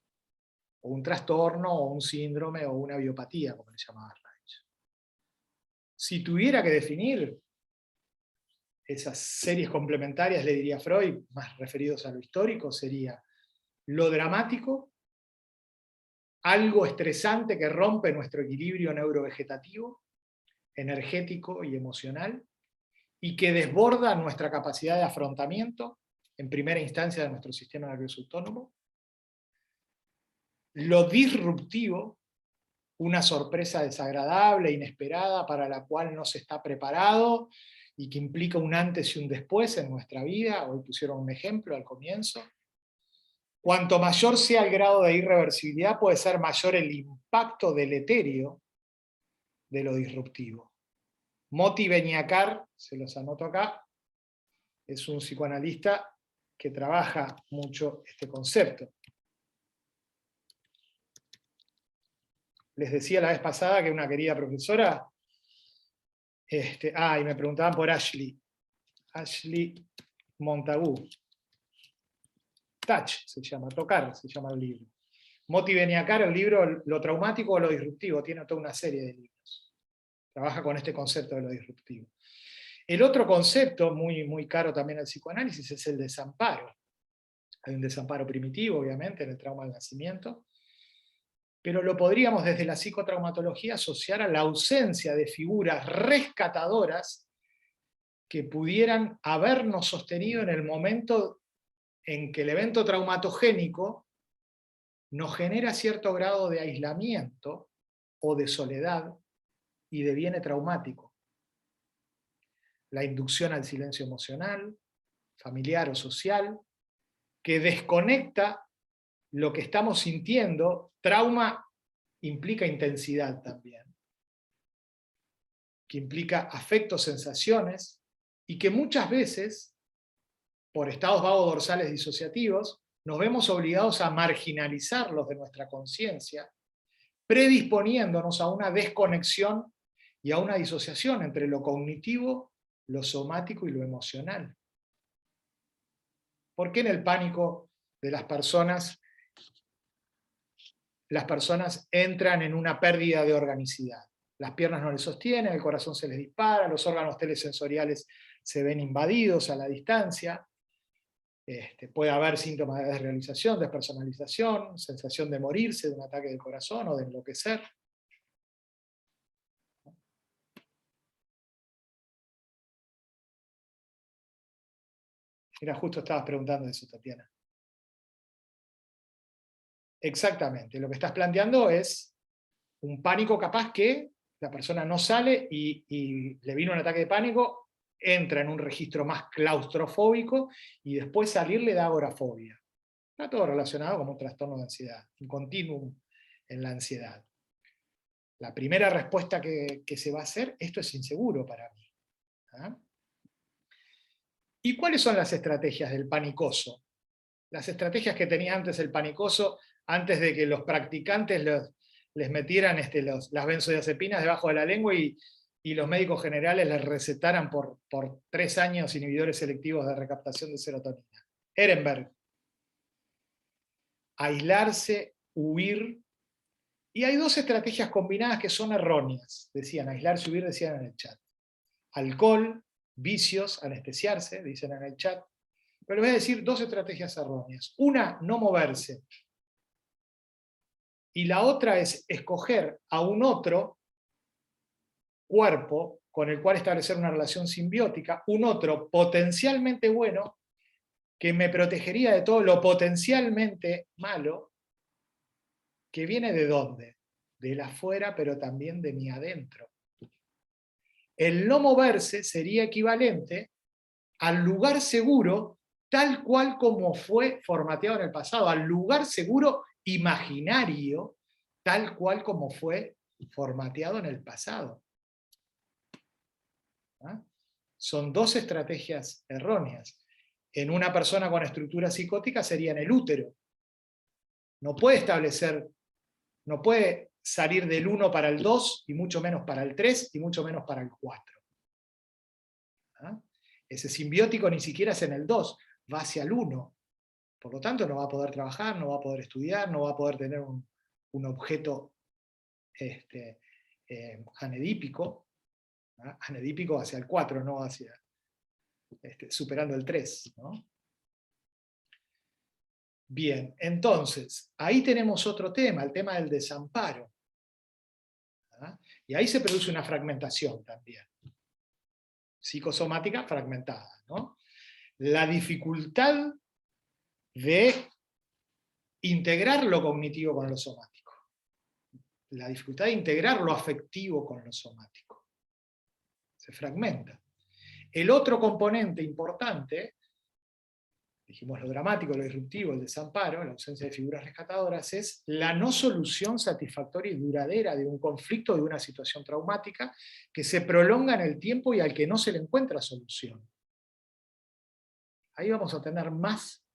o un trastorno, o un síndrome, o una biopatía, como le llamaba Reich. Si tuviera que definir esas series complementarias, le diría Freud, más referidos a lo histórico, sería lo dramático, algo estresante que rompe nuestro equilibrio neurovegetativo, energético y emocional, y que desborda nuestra capacidad de afrontamiento, en primera instancia de nuestro sistema nervioso autónomo. Lo disruptivo, una sorpresa desagradable, inesperada, para la cual no se está preparado, y que implica un antes y un después en nuestra vida. Hoy pusieron un ejemplo al comienzo. Cuanto mayor sea el grado de irreversibilidad, puede ser mayor el impacto deleterio de lo disruptivo. Moti Beniacar, se los anoto acá, es un psicoanalista que trabaja mucho este concepto. Les decía la vez pasada que una querida profesora, y me preguntaban por Ashley Montagu. Touch se llama, tocar se llama el libro. Moti Beniacar, el libro Lo traumático o lo disruptivo, tiene toda una serie de libros. Trabaja con este concepto de lo disruptivo. El otro concepto, muy, muy caro también al psicoanálisis, es el desamparo. Hay un desamparo primitivo, obviamente, en el trauma del nacimiento, pero lo podríamos desde la psicotraumatología asociar a la ausencia de figuras rescatadoras que pudieran habernos sostenido en el momento en que el evento traumatogénico nos genera cierto grado de aislamiento o de soledad y deviene traumático. La inducción al silencio emocional, familiar o social, que desconecta lo que estamos sintiendo. Trauma implica intensidad también, que implica afectos, sensaciones, y que muchas veces, por estados vagodorsales disociativos, nos vemos obligados a marginalizarlos de nuestra conciencia, predisponiéndonos a una desconexión y a una disociación entre lo cognitivo, lo somático y lo emocional. ¿Por qué en el pánico de las personas entran en una pérdida de organicidad? Las piernas no les sostienen, el corazón se les dispara, los órganos telesensoriales se ven invadidos a la distancia. Puede haber síntomas de desrealización, despersonalización, sensación de morirse de un ataque del corazón o de enloquecer. Mira, justo estabas preguntando eso, Tatiana. Exactamente, lo que estás planteando es un pánico capaz que la persona no sale y le vino un ataque de pánico, entra en un registro más claustrofóbico y después salir le da agorafobia. Está todo relacionado con un trastorno de ansiedad, un continuum en la ansiedad. La primera respuesta que se va a hacer, esto es inseguro para mí. ¿Ah? ¿Y cuáles son las estrategias del panicoso? Las estrategias que tenía antes el panicoso, antes de que los practicantes les metieran las benzodiazepinas debajo de la lengua y los médicos generales les recetaran por 3 años inhibidores selectivos de recaptación de serotonina. Ehrenberg. Aislarse, huir. Y hay 2 estrategias combinadas que son erróneas. Decían, aislarse, huir, decían en el chat. Alcohol, vicios, anestesiarse, dicen en el chat. Pero les voy a decir 2 estrategias erróneas. Una, no moverse. Y la otra es escoger a un otro cuerpo con el cual establecer una relación simbiótica, un otro potencialmente bueno, que me protegería de todo lo potencialmente malo, que viene ¿de dónde? Del afuera, pero también de mi adentro. El no moverse sería equivalente al lugar seguro, tal cual como fue formateado en el pasado, al lugar seguro imaginario, tal cual como fue formateado en el pasado. ¿Ah? Son 2 estrategias erróneas. En una persona con estructura psicótica sería en el útero. No puede salir del 1 para el 2, y mucho menos para el 3, y mucho menos para el 4. ¿Ah? Ese simbiótico ni siquiera es en el 2, va hacia el 1. Por lo tanto, no va a poder trabajar, no va a poder estudiar, no va a poder tener un objeto anedípico. ¿Ah? Anedípico hacia el 4, no hacia superando el 3. ¿No? Bien, entonces, ahí tenemos otro tema, el tema del desamparo. ¿Ah? Y ahí se produce una fragmentación también. Psicosomática fragmentada, ¿no? La dificultad de integrar lo cognitivo con lo somático. La dificultad de integrar lo afectivo con lo somático. Se fragmenta. El otro componente importante, dijimos lo dramático, lo disruptivo, el desamparo, la ausencia de figuras rescatadoras, es la no solución satisfactoria y duradera de un conflicto, de una situación traumática, que se prolonga en el tiempo y al que no se le encuentra solución. Ahí vamos a tener más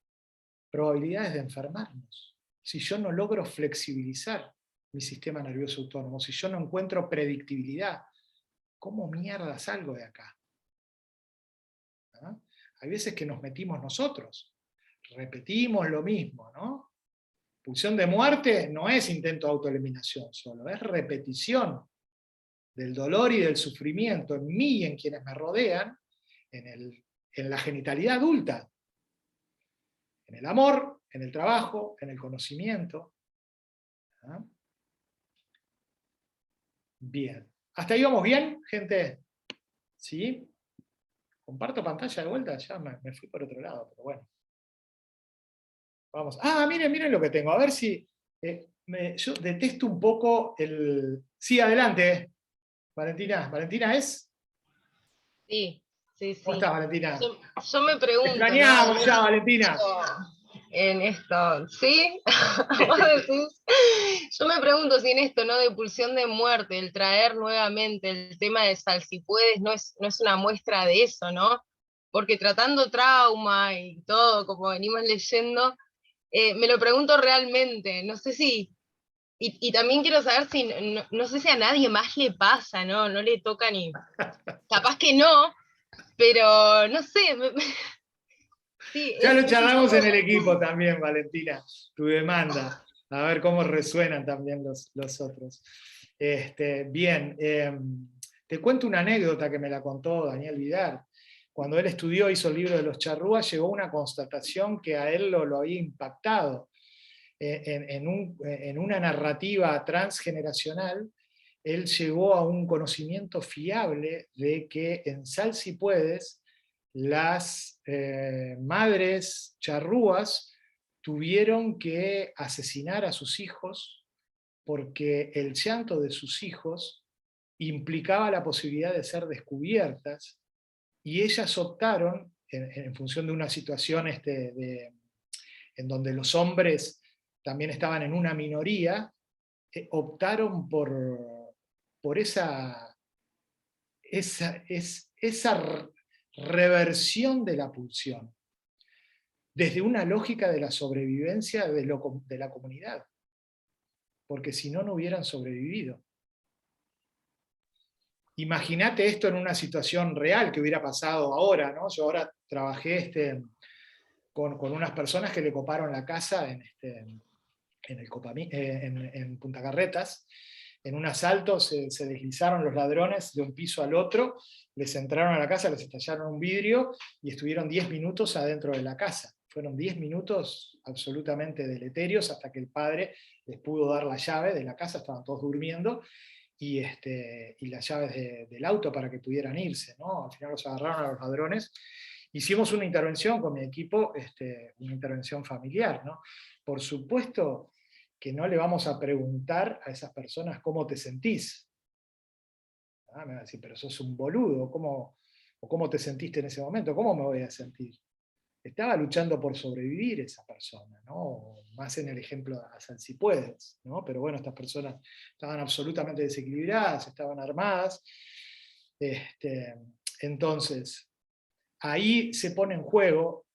probabilidades de enfermarnos. Si yo no logro flexibilizar mi sistema nervioso autónomo, si yo no encuentro predictibilidad, ¿cómo mierda salgo de acá? ¿Ah? Hay veces que nos metimos nosotros, repetimos lo mismo, ¿no? Pulsión de muerte no es intento de autoeliminación solo, es repetición del dolor y del sufrimiento en mí y en quienes me rodean, en la genitalidad adulta, en el amor, en el trabajo, en el conocimiento. ¿Ah? Bien. ¿Hasta ahí vamos bien, gente? ¿Sí? Comparto pantalla de vuelta, ya me fui por otro lado, pero bueno. Vamos. Ah, miren lo que tengo. A ver si... yo detesto un poco el... Sí, adelante, Valentina. ¿Valentina es? Sí, sí, ¿Cómo sí. estás, Valentina? Yo me Te pregunto, ¿no? extrañamos ya, Valentina. En esto, ¿sí? Vos decís, yo me pregunto si en esto, ¿no? De pulsión de muerte, el traer nuevamente el tema de sal, si puedes, no es una muestra de eso, ¿no? Porque tratando trauma y todo, como venimos leyendo, me lo pregunto realmente, no sé si, y también quiero saber si, no sé si a nadie más le pasa, ¿no? No le toca ni, capaz que no, pero no sé, sí, Ya lo es un charlamos poco... en el equipo también, Valentina, tu demanda. A ver cómo resuenan también los otros. Bien, te cuento una anécdota que me la contó Daniel Vidar. Cuando él estudió, hizo el libro de los charrúas, llegó a una constatación que a él lo había impactado. En una narrativa transgeneracional, él llegó a un conocimiento fiable de que en Sal Si Puedes, las madres charrúas tuvieron que asesinar a sus hijos porque el llanto de sus hijos implicaba la posibilidad de ser descubiertas, y ellas optaron, en función de una situación en donde los hombres también estaban en una minoría, optaron por esa reversión de la pulsión, desde una lógica de la sobrevivencia de la comunidad, porque si no, no hubieran sobrevivido. Imagínate esto en una situación real que hubiera pasado ahora, ¿no? Yo ahora trabajé con unas personas que le coparon la casa en Punta Carretas. En un asalto se deslizaron los ladrones de un piso al otro, les entraron a la casa, les estallaron un vidrio y estuvieron 10 minutos adentro de la casa. Fueron 10 minutos absolutamente deleterios hasta que el padre les pudo dar la llave de la casa, estaban todos durmiendo, y las llaves del auto para que pudieran irse, ¿no? Al final los agarraron a los ladrones. Hicimos una intervención con mi equipo, una intervención familiar, ¿no? Por supuesto que no le vamos a preguntar a esas personas cómo te sentís. Me van a decir, pero sos un boludo, o cómo te sentiste en ese momento, ¿cómo me voy a sentir? Estaba luchando por sobrevivir esa persona, ¿no? Más en el ejemplo de Sal Si Puedes, ¿no? Pero bueno, estas personas estaban absolutamente desequilibradas, estaban armadas. Entonces, ahí se pone en juego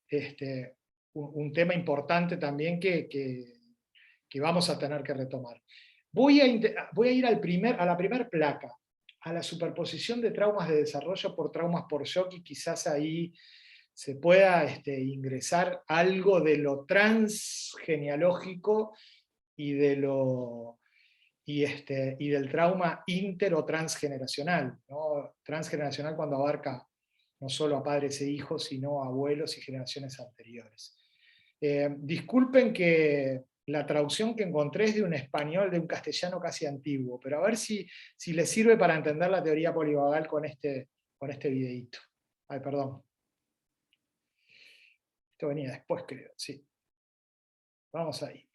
un tema importante también que vamos a tener que retomar. Voy a ir a la primera placa, a la superposición de traumas de desarrollo por traumas por shock, y quizás ahí se pueda ingresar algo de lo transgenealógico y del trauma inter o transgeneracional, ¿no? Transgeneracional cuando abarca no solo a padres e hijos, sino a abuelos y generaciones anteriores. Disculpen que la traducción que encontré es de un español, de un castellano casi antiguo, pero a ver si les sirve para entender la teoría polivagal con este videíto. Ay, perdón. Esto venía después, creo, sí. Vamos ahí.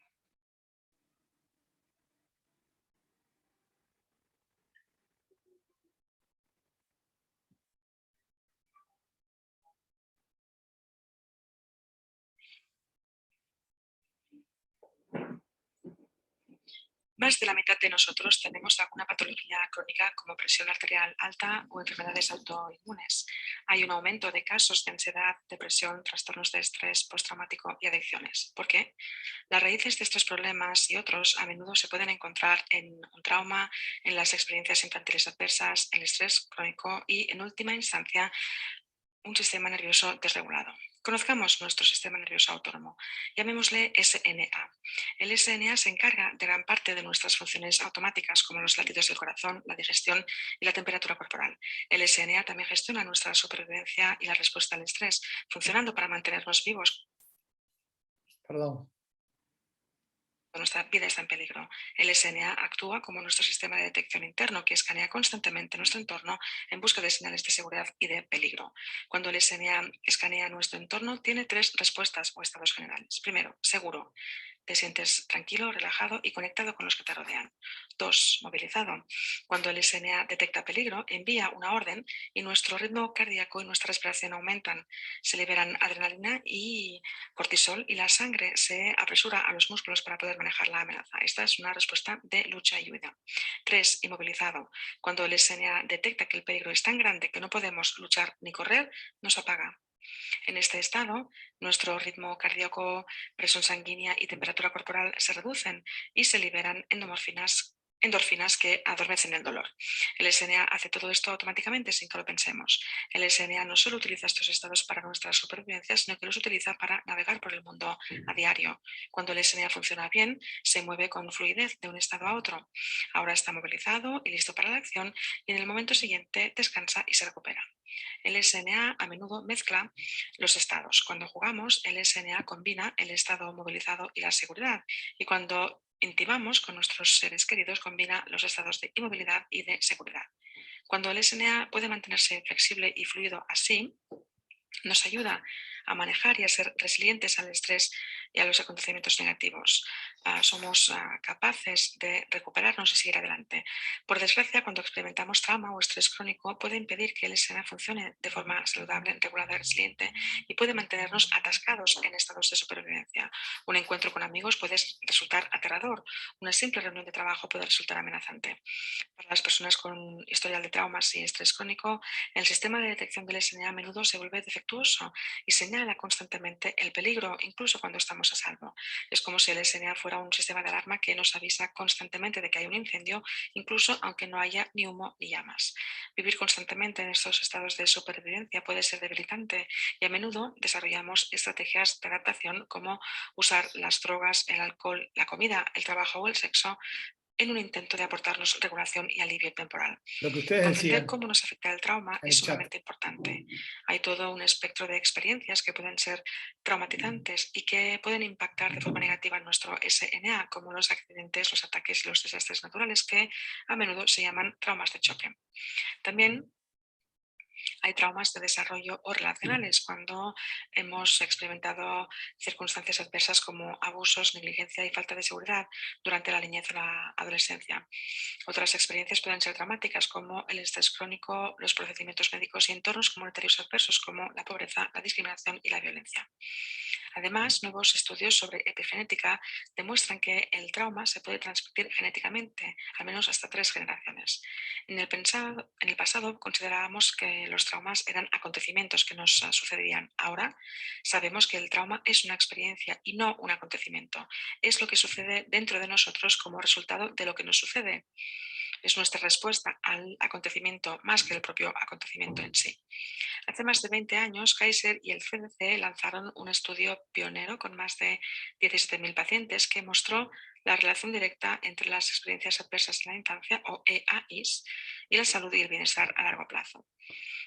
Más de la mitad de nosotros tenemos alguna patología crónica como presión arterial alta o enfermedades autoinmunes. Hay un aumento de casos de ansiedad, depresión, trastornos de estrés postraumático y adicciones. ¿Por qué? Las raíces de estos problemas y otros a menudo se pueden encontrar en un trauma, en las experiencias infantiles adversas, el estrés crónico y, en última instancia, un sistema nervioso desregulado. Conozcamos nuestro sistema nervioso autónomo. Llamémosle SNA. El SNA se encarga de gran parte de nuestras funciones automáticas, como los latidos del corazón, la digestión y la temperatura corporal. El SNA también gestiona nuestra supervivencia y la respuesta al estrés, funcionando para mantenernos vivos. Perdón. Nuestra vida está en peligro. El SNA actúa como nuestro sistema de detección interno que escanea constantemente nuestro entorno en busca de señales de seguridad y de peligro. Cuando el SNA escanea nuestro entorno, tiene 3 respuestas o estados generales. Primero, seguro. Te sientes tranquilo, relajado y conectado con los que te rodean. 2. Movilizado. Cuando el SNA detecta peligro, envía una orden y nuestro ritmo cardíaco y nuestra respiración aumentan. Se liberan adrenalina y cortisol y la sangre se apresura a los músculos para poder manejar la amenaza. Esta es una respuesta de lucha y huida. 3. Inmovilizado. Cuando el SNA detecta que el peligro es tan grande que no podemos luchar ni correr, nos apaga. En este estado, nuestro ritmo cardíaco, presión sanguínea y temperatura corporal se reducen y se liberan endorfinas que adormecen el dolor. El SNA hace todo esto automáticamente sin que lo pensemos. El SNA no solo utiliza estos estados para nuestra supervivencia, sino que los utiliza para navegar por el mundo a diario. Cuando el SNA funciona bien, se mueve con fluidez de un estado a otro. Ahora está movilizado y listo para la acción y en el momento siguiente descansa y se recupera. El SNA a menudo mezcla los estados. Cuando jugamos, el SNA combina el estado movilizado y la seguridad. Y cuando intimamos con nuestros seres queridos, combina los estados de inmovilidad y de seguridad. Cuando el SNA puede mantenerse flexible y fluido así, nos ayuda a manejar y a ser resilientes al estrés y a los acontecimientos negativos. Somos capaces de recuperarnos y seguir adelante. Por desgracia, cuando experimentamos trauma o estrés crónico, puede impedir que el SNA funcione de forma saludable, regulada y resiliente y puede mantenernos atascados en estados de supervivencia. Un encuentro con amigos puede resultar aterrador. Una simple reunión de trabajo puede resultar amenazante. Para las personas con historial de traumas y estrés crónico, el sistema de detección del SNA a menudo se vuelve defectuoso y señala constantemente el peligro, incluso cuando estamos a salvo. Es como si el SNA fuera un sistema de alarma que nos avisa constantemente de que hay un incendio, incluso aunque no haya ni humo ni llamas. Vivir constantemente en estos estados de supervivencia puede ser debilitante y a menudo desarrollamos estrategias de adaptación como usar las drogas, el alcohol, la comida, el trabajo o el sexo en un intento de aportarnos regulación y alivio temporal. Lo que ustedes Comprender decían cómo nos afecta el trauma en es el chat. sumamente importante. Hay todo un espectro de experiencias que pueden ser traumatizantes y que pueden impactar de forma negativa en nuestro SNA, como los accidentes, los ataques y los desastres naturales, que a menudo se llaman traumas de choque. También hay traumas de desarrollo o relacionales cuando hemos experimentado circunstancias adversas como abusos, negligencia y falta de seguridad durante la niñez o la adolescencia. Otras experiencias pueden ser dramáticas como el estrés crónico, los procedimientos médicos y entornos comunitarios adversos como la pobreza, la discriminación y la violencia. Además, nuevos estudios sobre epigenética demuestran que el trauma se puede transmitir genéticamente, al menos hasta 3 generaciones. En el pasado considerábamos que los traumas eran acontecimientos que nos sucedían. Ahora sabemos que el trauma es una experiencia y no un acontecimiento. Es lo que sucede dentro de nosotros como resultado de lo que nos sucede. Es nuestra respuesta al acontecimiento más que el propio acontecimiento en sí. Hace más de 20 años, Kaiser y el CDC lanzaron un estudio pionero con más de 17.000 pacientes que mostró la relación directa entre las experiencias adversas en la infancia, o EAIs, y la salud y el bienestar a largo plazo.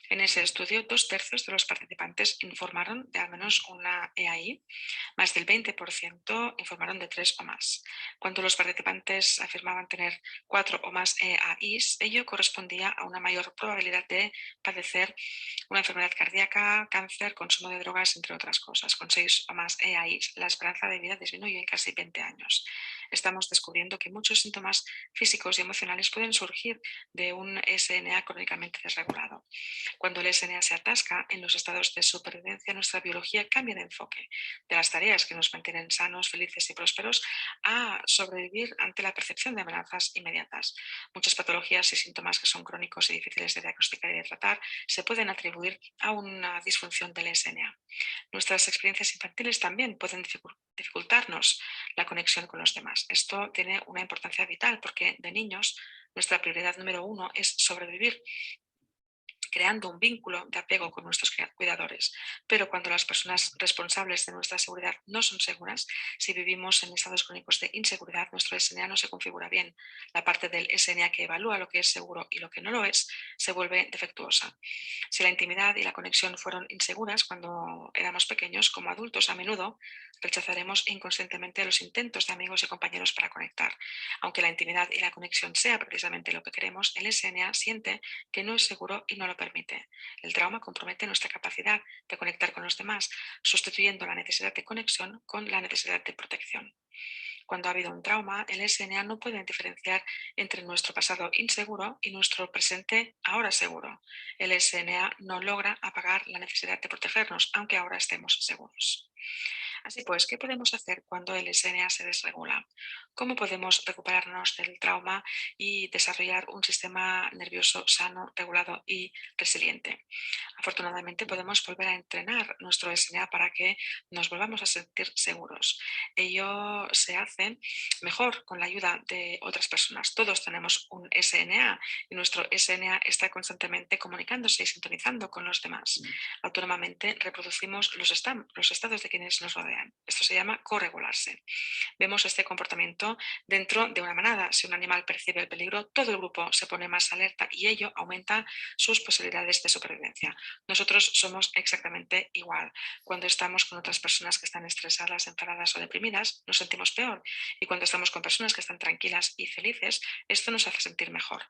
En ese estudio, 2/3 de los participantes informaron de al menos una EAI, más del 20% informaron de 3 o más. Cuando los participantes afirmaban tener 4 o más EAIs, ello correspondía a una mayor probabilidad de padecer una enfermedad cardíaca, cáncer, consumo de drogas, entre otras cosas. Con 6 o más EAIs, la esperanza de vida disminuyó en casi 20 años. Estamos descubriendo que muchos síntomas físicos y emocionales pueden surgir de un un SNA crónicamente desregulado. Cuando el SNA se atasca en los estados de supervivencia, nuestra biología cambia de enfoque, de las tareas que nos mantienen sanos, felices y prósperos, a sobrevivir ante la percepción de amenazas inmediatas. Muchas patologías y síntomas que son crónicos y difíciles de diagnosticar y de tratar se pueden atribuir a una disfunción del SNA. Nuestras experiencias infantiles también pueden dificultarnos la conexión con los demás. Esto tiene una importancia vital porque de niños nuestra prioridad número 1 es sobrevivir, creando un vínculo de apego con nuestros cuidadores. Pero cuando las personas responsables de nuestra seguridad no son seguras, si vivimos en estados crónicos de inseguridad, nuestro SNA no se configura bien. La parte del SNA que evalúa lo que es seguro y lo que no lo es, se vuelve defectuosa. Si la intimidad y la conexión fueron inseguras cuando éramos pequeños, como adultos a menudo rechazaremos inconscientemente los intentos de amigos y compañeros para conectar. Aunque la intimidad y la conexión sea precisamente lo que queremos, el SNA siente que no es seguro y no lo permite. El trauma compromete nuestra capacidad de conectar con los demás, sustituyendo la necesidad de conexión con la necesidad de protección. Cuando ha habido un trauma, el SNA no puede diferenciar entre nuestro pasado inseguro y nuestro presente ahora seguro. El SNA no logra apagar la necesidad de protegernos, aunque ahora estemos seguros. Así pues, ¿qué podemos hacer cuando el SNA se desregula? ¿Cómo podemos recuperarnos del trauma y desarrollar un sistema nervioso sano, regulado y resiliente? Afortunadamente podemos volver a entrenar nuestro SNA para que nos volvamos a sentir seguros. Ello se hace mejor con la ayuda de otras personas. Todos tenemos un SNA y nuestro SNA está constantemente comunicándose y sintonizando con los demás. Autónomamente reproducimos los estados de quienes nos rodean. Esto se llama corregularse. Vemos este comportamiento dentro de una manada. Si un animal percibe el peligro, todo el grupo se pone más alerta y ello aumenta sus posibilidades de supervivencia. Nosotros somos exactamente igual. Cuando estamos con otras personas que están estresadas, enfadadas o deprimidas, nos sentimos peor. Y cuando estamos con personas que están tranquilas y felices, esto nos hace sentir mejor.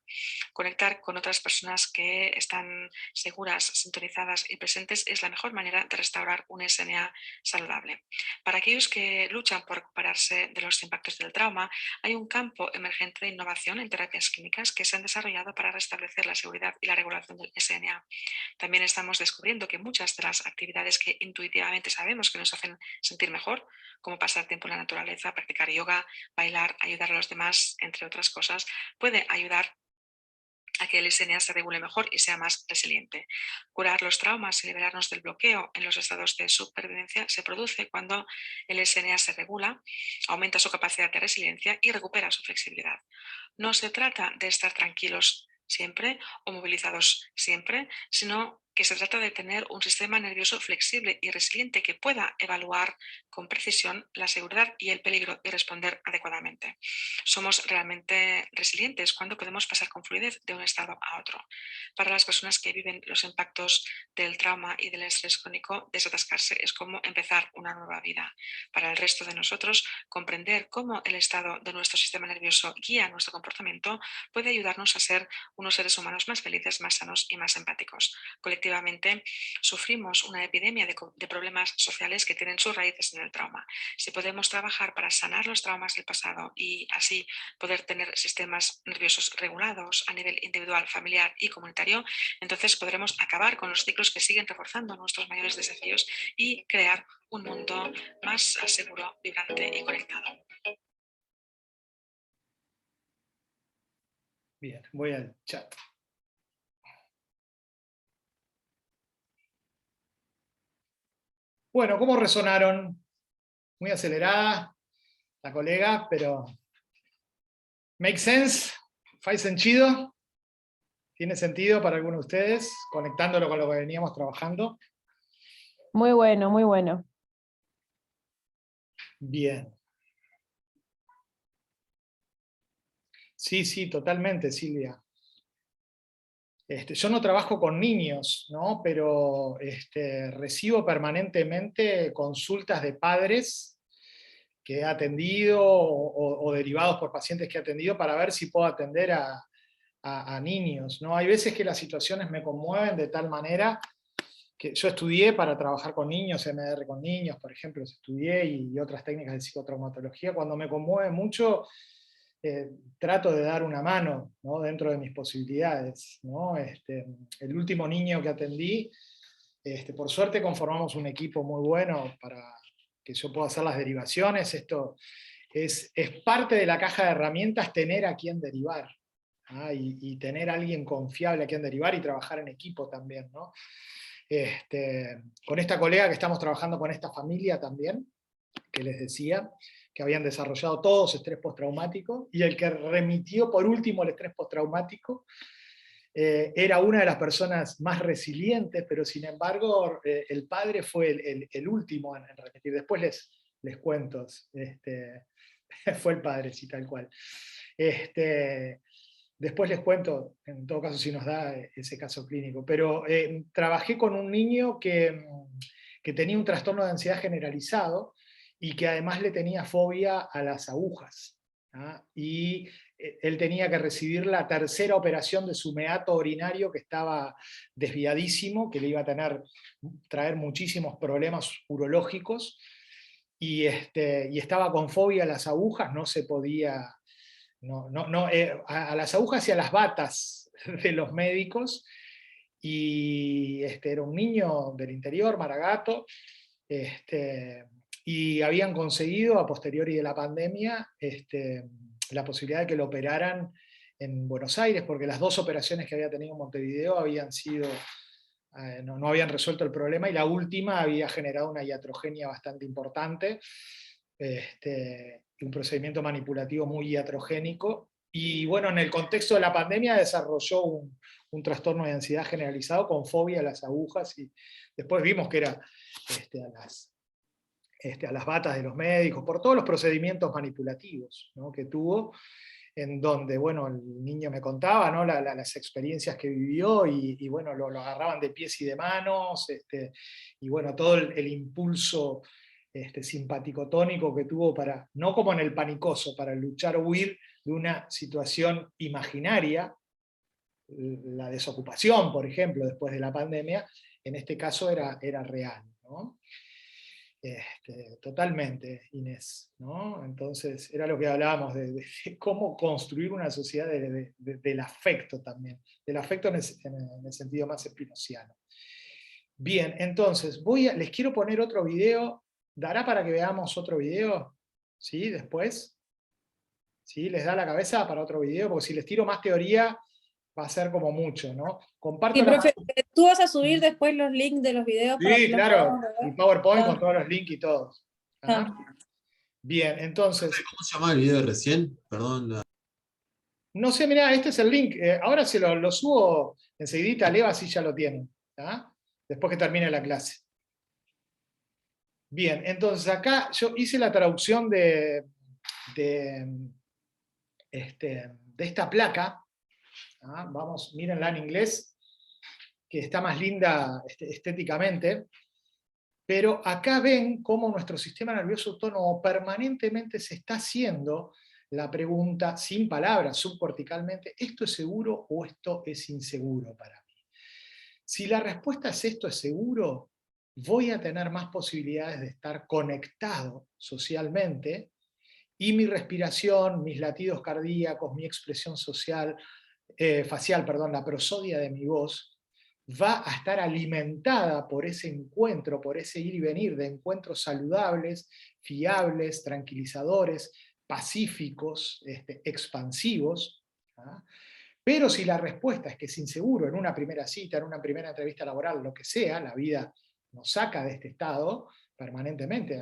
Conectar con otras personas que están seguras, sintonizadas y presentes es la mejor manera de restaurar un SNA saludable. Para aquellos que luchan por recuperarse de los impactos del trauma, hay un campo emergente de innovación en terapias químicas que se han desarrollado para restablecer la seguridad y la regulación del SNA. También estamos descubriendo que muchas de las actividades que intuitivamente sabemos que nos hacen sentir mejor, como pasar tiempo en la naturaleza, practicar yoga, bailar, ayudar a los demás, entre otras cosas, puede ayudar a que el SNA se regule mejor y sea más resiliente. Curar los traumas y liberarnos del bloqueo en los estados de supervivencia se produce cuando el SNA se regula, aumenta su capacidad de resiliencia y recupera su flexibilidad. No se trata de estar tranquilos siempre o movilizados siempre, sino que se trata de tener un sistema nervioso flexible y resiliente que pueda evaluar con precisión la seguridad y el peligro y responder adecuadamente. Somos realmente resilientes cuando podemos pasar con fluidez de un estado a otro. Para las personas que viven los impactos del trauma y del estrés crónico, desatascarse es como empezar una nueva vida. Para el resto de nosotros, comprender cómo el estado de nuestro sistema nervioso guía nuestro comportamiento puede ayudarnos a ser unos seres humanos más felices, más sanos y más empáticos. Colectivamente sufrimos una epidemia de problemas sociales que tienen sus raíces en el trauma. Si podemos trabajar para sanar los traumas del pasado y así poder tener sistemas nerviosos regulados a nivel individual, familiar y comunitario, entonces podremos acabar con los ciclos que siguen reforzando nuestros mayores desafíos y crear un mundo más seguro, vibrante y conectado. Bien, voy al chat. Bueno, ¿cómo resonaron? Muy acelerada la colega, pero ¿make sense? ¿Faz sentido? ¿Tiene sentido para alguno de ustedes? Conectándolo con lo que veníamos trabajando. Muy bueno, muy bueno. Bien. Sí, totalmente, Silvia. Yo no trabajo con niños, ¿no? Pero recibo permanentemente consultas de padres que he atendido o derivados por pacientes que he atendido para ver si puedo atender a niños, ¿no? Hay veces que las situaciones me conmueven de tal manera que yo estudié para trabajar con niños, MDR con niños, por ejemplo, estudié y otras técnicas de psicotraumatología. Cuando me conmueve mucho, trato de dar una mano, ¿no? Dentro de mis posibilidades, ¿no? El último niño que atendí, por suerte conformamos un equipo muy bueno para que yo pueda hacer las derivaciones. Esto es parte de la caja de herramientas, tener a quien derivar, y tener a alguien confiable a quien derivar y trabajar en equipo también, ¿no? Con esta colega que estamos trabajando con esta familia también, que les decía, que habían desarrollado todos estrés postraumático, y el que remitió por último el estrés postraumático era una de las personas más resilientes, pero sin embargo el padre fue el último en remitir. Después les cuento, fue el padre, sí, tal cual. Después les cuento, en todo caso, si nos da ese caso clínico. Pero trabajé con un niño que tenía un trastorno de ansiedad generalizado, y que además le tenía fobia a las agujas, ¿ah? Y él tenía que recibir la tercera operación de su meato urinario, que estaba desviadísimo, que le iba a traer muchísimos problemas urológicos, y estaba con fobia a las agujas, no se podía, a las agujas y a las batas de los médicos, y era un niño del interior, Maragato, y habían conseguido, a posteriori de la pandemia, la posibilidad de que lo operaran en Buenos Aires, porque las 2 operaciones que había tenido en Montevideo habían sido, no habían resuelto el problema, y la última había generado una iatrogenia bastante importante, un procedimiento manipulativo muy iatrogénico, y bueno, en el contexto de la pandemia desarrolló un trastorno de ansiedad generalizado con fobia a las agujas, y después vimos que era a las batas de los médicos, por todos los procedimientos manipulativos, ¿no? Que tuvo, en donde, bueno, el niño me contaba, ¿no? Las experiencias que vivió, y bueno, lo agarraban de pies y de manos, y bueno, todo el impulso simpático-tónico que tuvo para, no como en el panicoso, para luchar o huir de una situación imaginaria, la desocupación, por ejemplo, después de la pandemia, en este caso era real, ¿no? Totalmente, Inés, ¿no? Entonces, era lo que hablábamos de cómo construir una sociedad del afecto también, del afecto en el sentido más spinociano. Bien, entonces, les quiero poner otro video. ¿Dará para que veamos otro video? ¿Sí? Después. ¿Sí? ¿Les da la cabeza para otro video? Porque si les tiro más teoría, va a ser como mucho, ¿no? Comparto Sí, profe, tú vas a subir después los links de los videos para que Sí, los claro, podamos ver. y PowerPoint con Ah. todos los links y todo. ¿Ah? Bien, entonces... ¿Cómo se llama el video de recién? Perdón. No sé, mirá, este es el link. Ahora se lo subo enseguidita, Leva, así ya lo tienen. ¿Ah? Después que termine la clase. Bien, entonces acá yo hice la traducción de esta placa. ¿Ah? Vamos, mírenla en inglés, que está más linda estéticamente. Pero acá ven cómo nuestro sistema nervioso autónomo permanentemente se está haciendo la pregunta, sin palabras, subcorticalmente, ¿esto es seguro o esto es inseguro para mí? Si la respuesta es esto es seguro, voy a tener más posibilidades de estar conectado socialmente, y mi respiración, mis latidos cardíacos, mi expresión facial, la prosodia de mi voz, va a estar alimentada por ese encuentro, por ese ir y venir de encuentros saludables, fiables, tranquilizadores, pacíficos, expansivos. ¿Ah? Pero si la respuesta es que es inseguro en una primera cita, en una primera entrevista laboral, lo que sea, la vida nos saca de este estado permanentemente,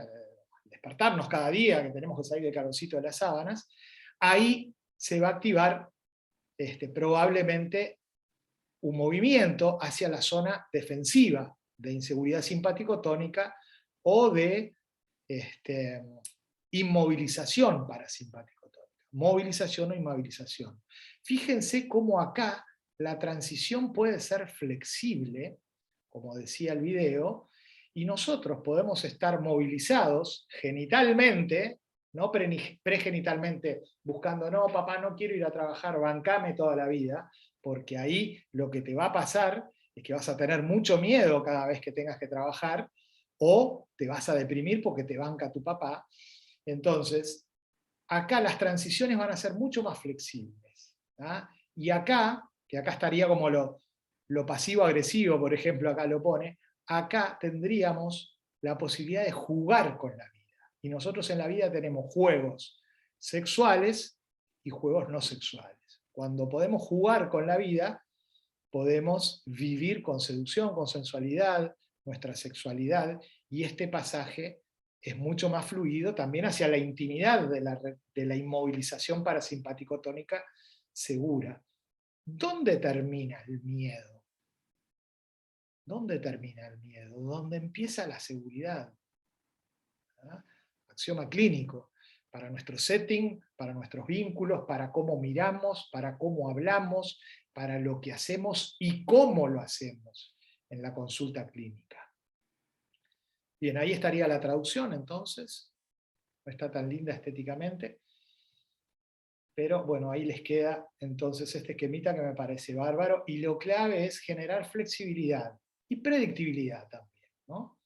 despertarnos cada día, que tenemos que salir del calorcito de las sábanas, ahí se va a activar probablemente un movimiento hacia la zona defensiva de inseguridad simpático-tónica o de inmovilización parasimpático-tónica. Movilización o inmovilización. Fíjense cómo acá la transición puede ser flexible, como decía el video, y nosotros podemos estar movilizados genitalmente, no pregenitalmente, buscando, no, papá, no quiero ir a trabajar, bancame toda la vida, porque ahí lo que te va a pasar es que vas a tener mucho miedo cada vez que tengas que trabajar, o te vas a deprimir porque te banca tu papá. Entonces, acá las transiciones van a ser mucho más flexibles. ¿tá? Y acá, que acá estaría como lo pasivo-agresivo, por ejemplo, acá lo pone, acá tendríamos la posibilidad de jugar con la vida. Y nosotros en la vida tenemos juegos sexuales y juegos no sexuales. Cuando podemos jugar con la vida, podemos vivir con seducción, con sensualidad, nuestra sexualidad, y este pasaje es mucho más fluido también hacia la intimidad de la inmovilización parasimpático-tónica segura. ¿Dónde termina el miedo? ¿Dónde termina el miedo? ¿Dónde empieza la seguridad? ¿Ah? Axioma clínico, para nuestro setting, para nuestros vínculos, para cómo miramos, para cómo hablamos, para lo que hacemos y cómo lo hacemos en la consulta clínica. Bien, ahí estaría la traducción entonces, no está tan linda estéticamente, pero bueno, ahí les queda entonces este esquemita que me parece bárbaro, y lo clave es generar flexibilidad y predictibilidad también, ¿no?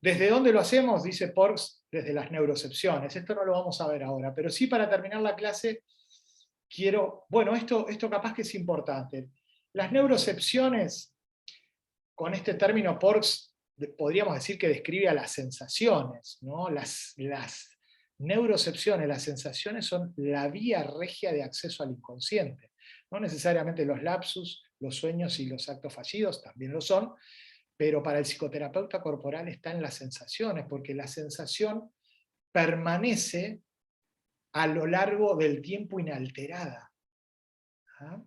¿Desde dónde lo hacemos? Dice Porges, desde las neurocepciones. Esto no lo vamos a ver ahora, pero sí para terminar la clase quiero, bueno, esto capaz que es importante. Las neurocepciones, con este término Porges, podríamos decir que describe a las sensaciones, ¿no? Las neurocepciones, las sensaciones son la vía regia de acceso al inconsciente. No necesariamente los lapsus, los sueños y los actos fallidos también lo son, pero para el psicoterapeuta corporal está en las sensaciones, porque la sensación permanece a lo largo del tiempo inalterada. ¿Ah?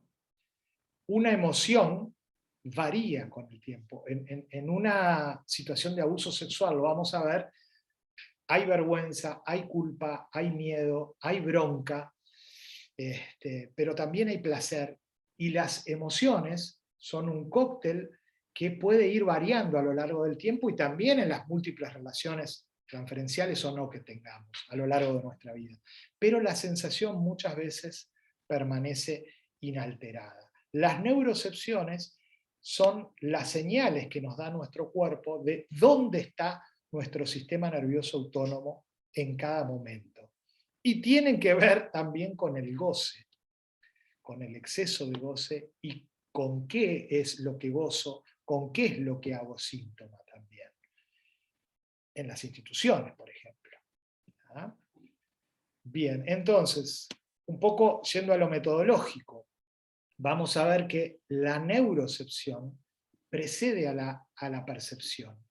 Una emoción varía con el tiempo. En una situación de abuso sexual, lo vamos a ver, hay vergüenza, hay culpa, hay miedo, hay bronca, pero también hay placer, y las emociones son un cóctel que puede ir variando a lo largo del tiempo y también en las múltiples relaciones transferenciales o no que tengamos a lo largo de nuestra vida. Pero la sensación muchas veces permanece inalterada. Las neurocepciones son las señales que nos da nuestro cuerpo de dónde está nuestro sistema nervioso autónomo en cada momento. Y tienen que ver también con el goce, con el exceso de goce y con qué es lo que gozo, con qué es lo que hago síntoma también. En las instituciones, por ejemplo. ¿Ah? Bien, entonces, un poco yendo a lo metodológico, vamos a ver que la neurocepción precede a la percepción.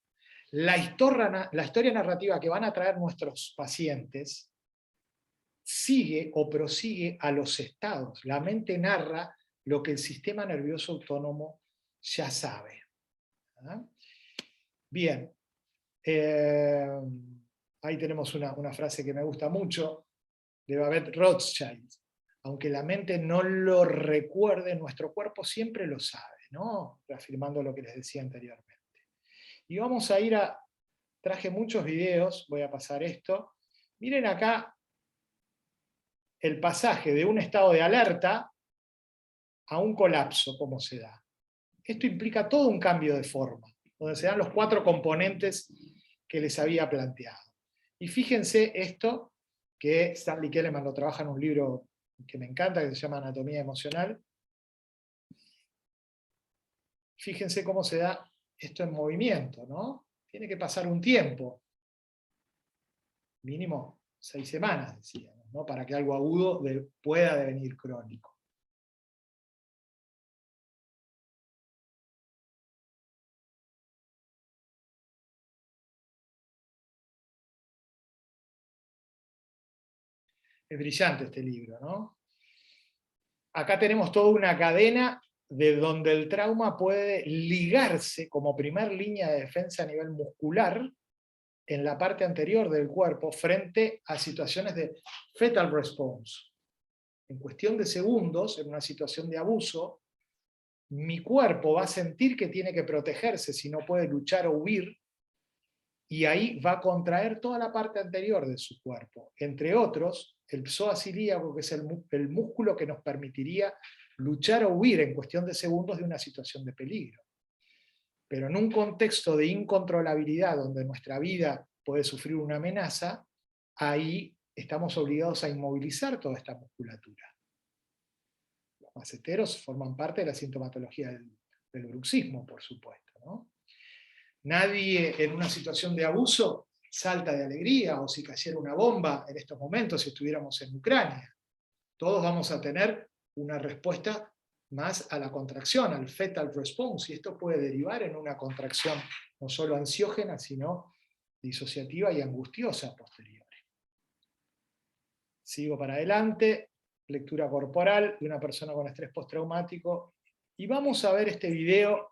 La historia narrativa que van a traer nuestros pacientes sigue o prosigue a los estados. La mente narra lo que el sistema nervioso autónomo ya sabe. ¿Ah? Bien, ahí tenemos una frase que me gusta mucho, de Babette Rothschild. Aunque la mente no lo recuerde, nuestro cuerpo siempre lo sabe, ¿no? Reafirmando lo que les decía anteriormente. Y vamos a ir a... Traje muchos videos, voy a pasar esto. Miren acá el pasaje de un estado de alerta a un colapso, cómo se da. Esto implica todo un cambio de forma, donde se dan los 4 componentes que les había planteado. Y fíjense esto, que Stanley Keleman lo trabaja en un libro que me encanta, que se llama Anatomía Emocional. Fíjense cómo se da esto en movimiento, ¿no? Tiene que pasar un tiempo, mínimo 6 semanas, decíamos, ¿no? Para que algo agudo pueda devenir crónico. Es brillante este libro, ¿no? Acá tenemos toda una cadena de donde el trauma puede ligarse como primer línea de defensa a nivel muscular en la parte anterior del cuerpo frente a situaciones de fetal response. En cuestión de segundos, en una situación de abuso, mi cuerpo va a sentir que tiene que protegerse si no puede luchar o huir, y ahí va a contraer toda la parte anterior de su cuerpo. Entre otros, el psoas ilíaco, que es el músculo que nos permitiría luchar o huir en cuestión de segundos de una situación de peligro. Pero en un contexto de incontrolabilidad, donde nuestra vida puede sufrir una amenaza, ahí estamos obligados a inmovilizar toda esta musculatura. Los maceteros forman parte de la sintomatología del bruxismo, por supuesto, ¿no? Nadie en una situación de abuso salta de alegría, o si cayera una bomba en estos momentos, si estuviéramos en Ucrania. Todos vamos a tener una respuesta más a la contracción, al fetal response, y esto puede derivar en una contracción no solo ansiógena, sino disociativa y angustiosa posterior. Sigo para adelante, lectura corporal de una persona con estrés postraumático, y vamos a ver este video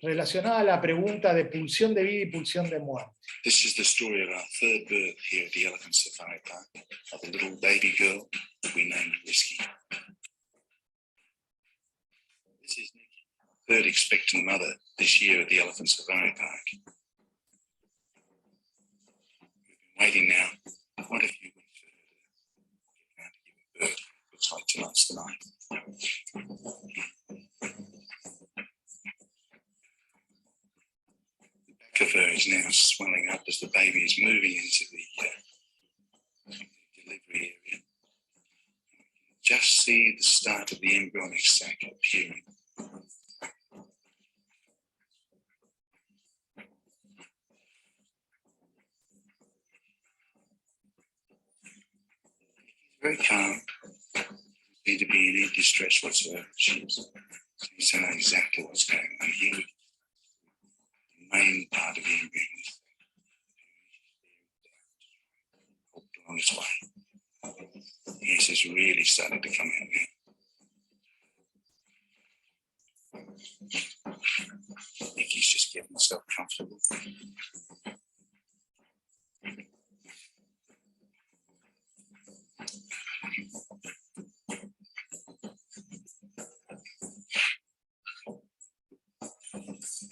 relacionado a la pregunta de pulsión de vida y pulsión de muerte. This is the story of our third birth here at the Elephant Safari Park, of a little baby girl that we named Whiskey. This is Nikki, third expectant mother this year at the Elephant Safari Park. We've been waiting now quite a few weeks for her to give birth. Looks like tonight's the night. The back of her is now swelling up as the baby is moving into the delivery area. Just see the start of the embryonic sac appearing. Very calm. Need to be in any distress whatsoever. She seems to know exactly what's going on here. The main part of the embryo is on its way. Yes, it's really starting to come out now. Nikki's just getting herself comfortable.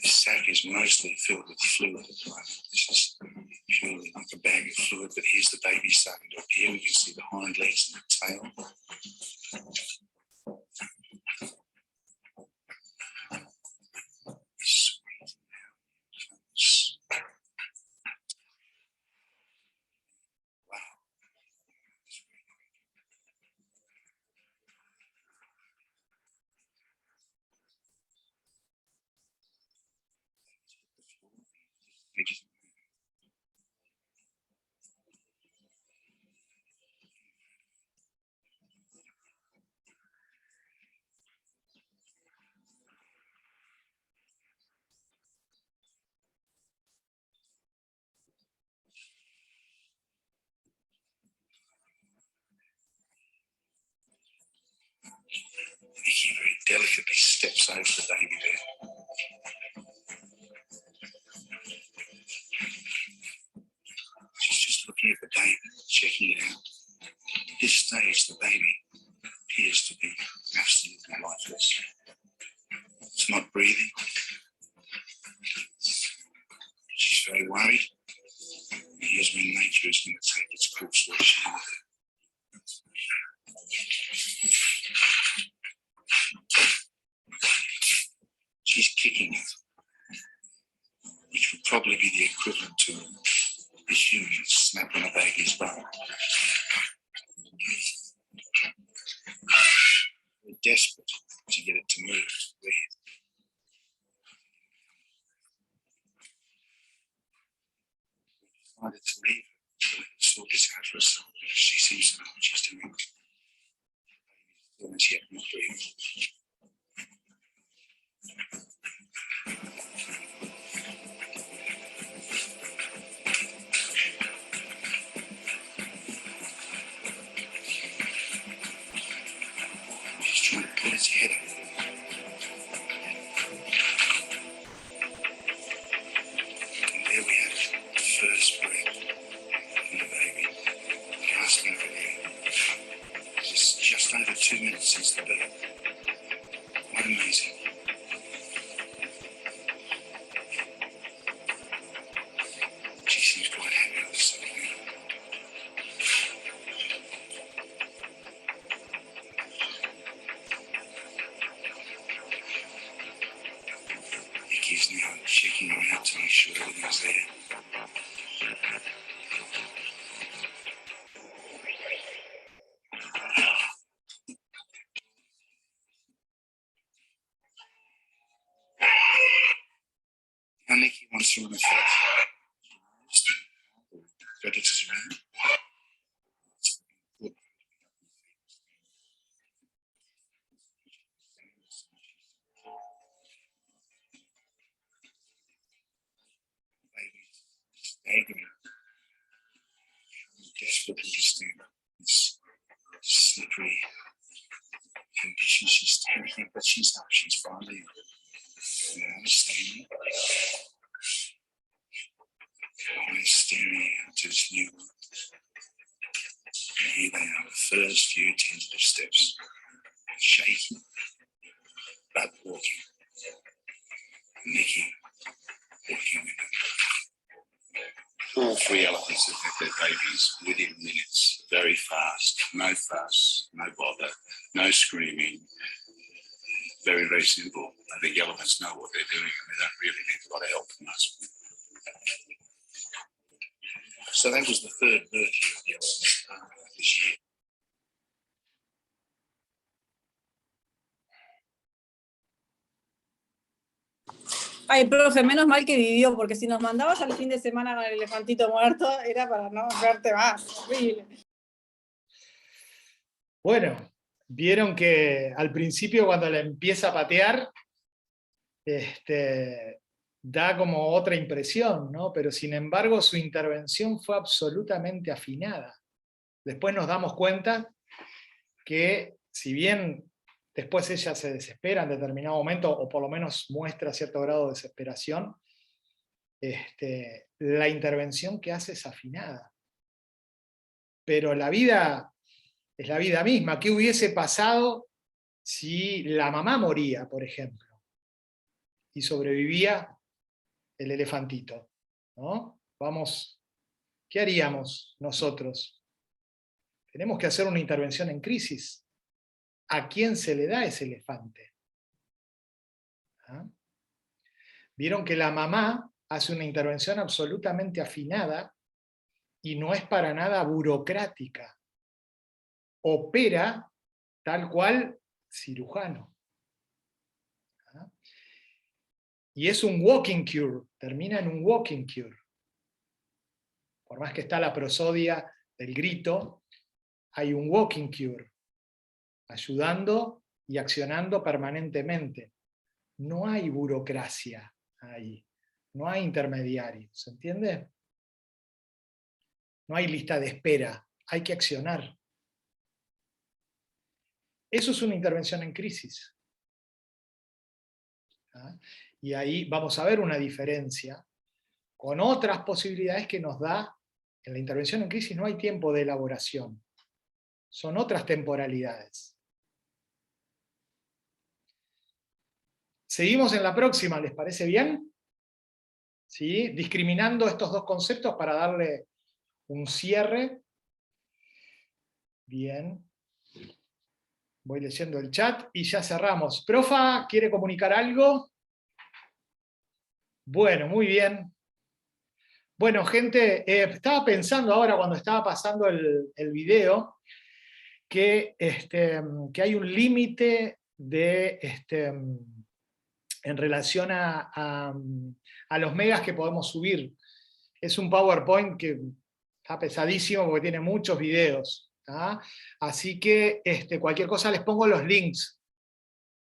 This sac is mostly filled with fluid at the moment. This is purely like a bag of fluid, but here's the baby starting to appear. We can see the hind legs and the tail. Nikki very delicately steps over the baby there. She's just looking at the baby, checking it out. At this stage, the baby appears to be absolutely lifeless. It's not breathing. She's very worried. Here's when nature is going to take its course with her. She's kicking it, which would probably be the equivalent to a human snapping a baby's bum. We're desperate to get it to move, to breathe. We decided to leave her to let her sort this out for herself. She seems to know what she's doing. The baby's still as yet not breathing. She's trying to pull its head up. And there we have it, the first breath in the baby, gasping for air. It's just over 2 minutes since the birth. Quite amazing. She seems quite happy with herself now. Nikki's now checking around to make sure everything's there. sort of predators around. Staggering, desperate to understand this slippery condition she's standing in, but she's finally understanding. Finally staring into this new world. And here they are, the first few tentative steps, shaking, but walking, Nikki walking with them. All three elephants have had their babies within minutes, very fast, no fuss, no bother, no screaming. Very, very simple. I think elephants know what they're doing and they don't really need a lot of help from us. So that was the third virtue of the elephant this year. Ay, profe, menos mal que vivió, porque si nos mandabas al fin de semana con el elefantito muerto, era para no verte más. Horrible. Bueno, vieron que al principio cuando le empieza a patear, da como otra impresión, ¿no? Pero sin embargo su intervención fue absolutamente afinada. Después nos damos cuenta que si bien después ella se desespera en determinado momento, o por lo menos muestra cierto grado de desesperación, la intervención que hace es afinada. Pero la vida es la vida misma. ¿Qué hubiese pasado si la mamá moría, por ejemplo, y sobrevivía el elefantito? ¿No? ¿Qué haríamos nosotros? Tenemos que hacer una intervención en crisis. ¿A quién se le da ese elefante? ¿Ah? Vieron que la mamá hace una intervención absolutamente afinada y no es para nada burocrática. Opera tal cual cirujano. ¿Ah? Y es un walking cure, termina en un walking cure. Por más que está la prosodia del grito, hay un walking cure, ayudando y accionando permanentemente. No hay burocracia ahí, no hay intermediarios, ¿se entiende? No hay lista de espera, hay que accionar. Eso es una intervención en crisis. ¿Ah? Y ahí vamos a ver una diferencia con otras posibilidades que nos da. En la intervención en crisis no hay tiempo de elaboración, son otras temporalidades. Seguimos en la próxima, ¿les parece bien? ¿Sí? Discriminando estos dos conceptos para darle un cierre. Bien. Voy leyendo el chat y ya cerramos. Profa, ¿quiere comunicar algo? Bueno, muy bien. Bueno, gente, estaba pensando ahora cuando estaba pasando el video que hay un límite en relación a los megas que podemos subir. Es un PowerPoint que está pesadísimo porque tiene muchos videos. ¿Tá? Así que cualquier cosa les pongo los links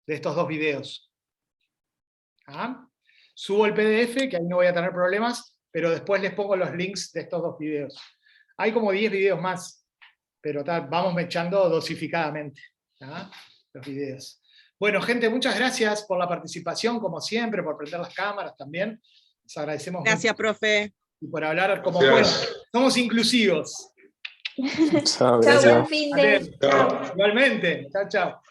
de estos dos videos. ¿Ah? Subo el PDF, que ahí no voy a tener problemas, pero después les pongo los links de estos dos videos. Hay como 10 videos más, pero vamos echando dosificadamente, ¿tá? Los videos. Bueno, gente, muchas gracias por la participación, como siempre, por prender las cámaras también. Les agradecemos mucho. Gracias, profe. Y por hablar como pueden. Somos inclusivos. Chao, gracias. Igualmente. Chao, chao.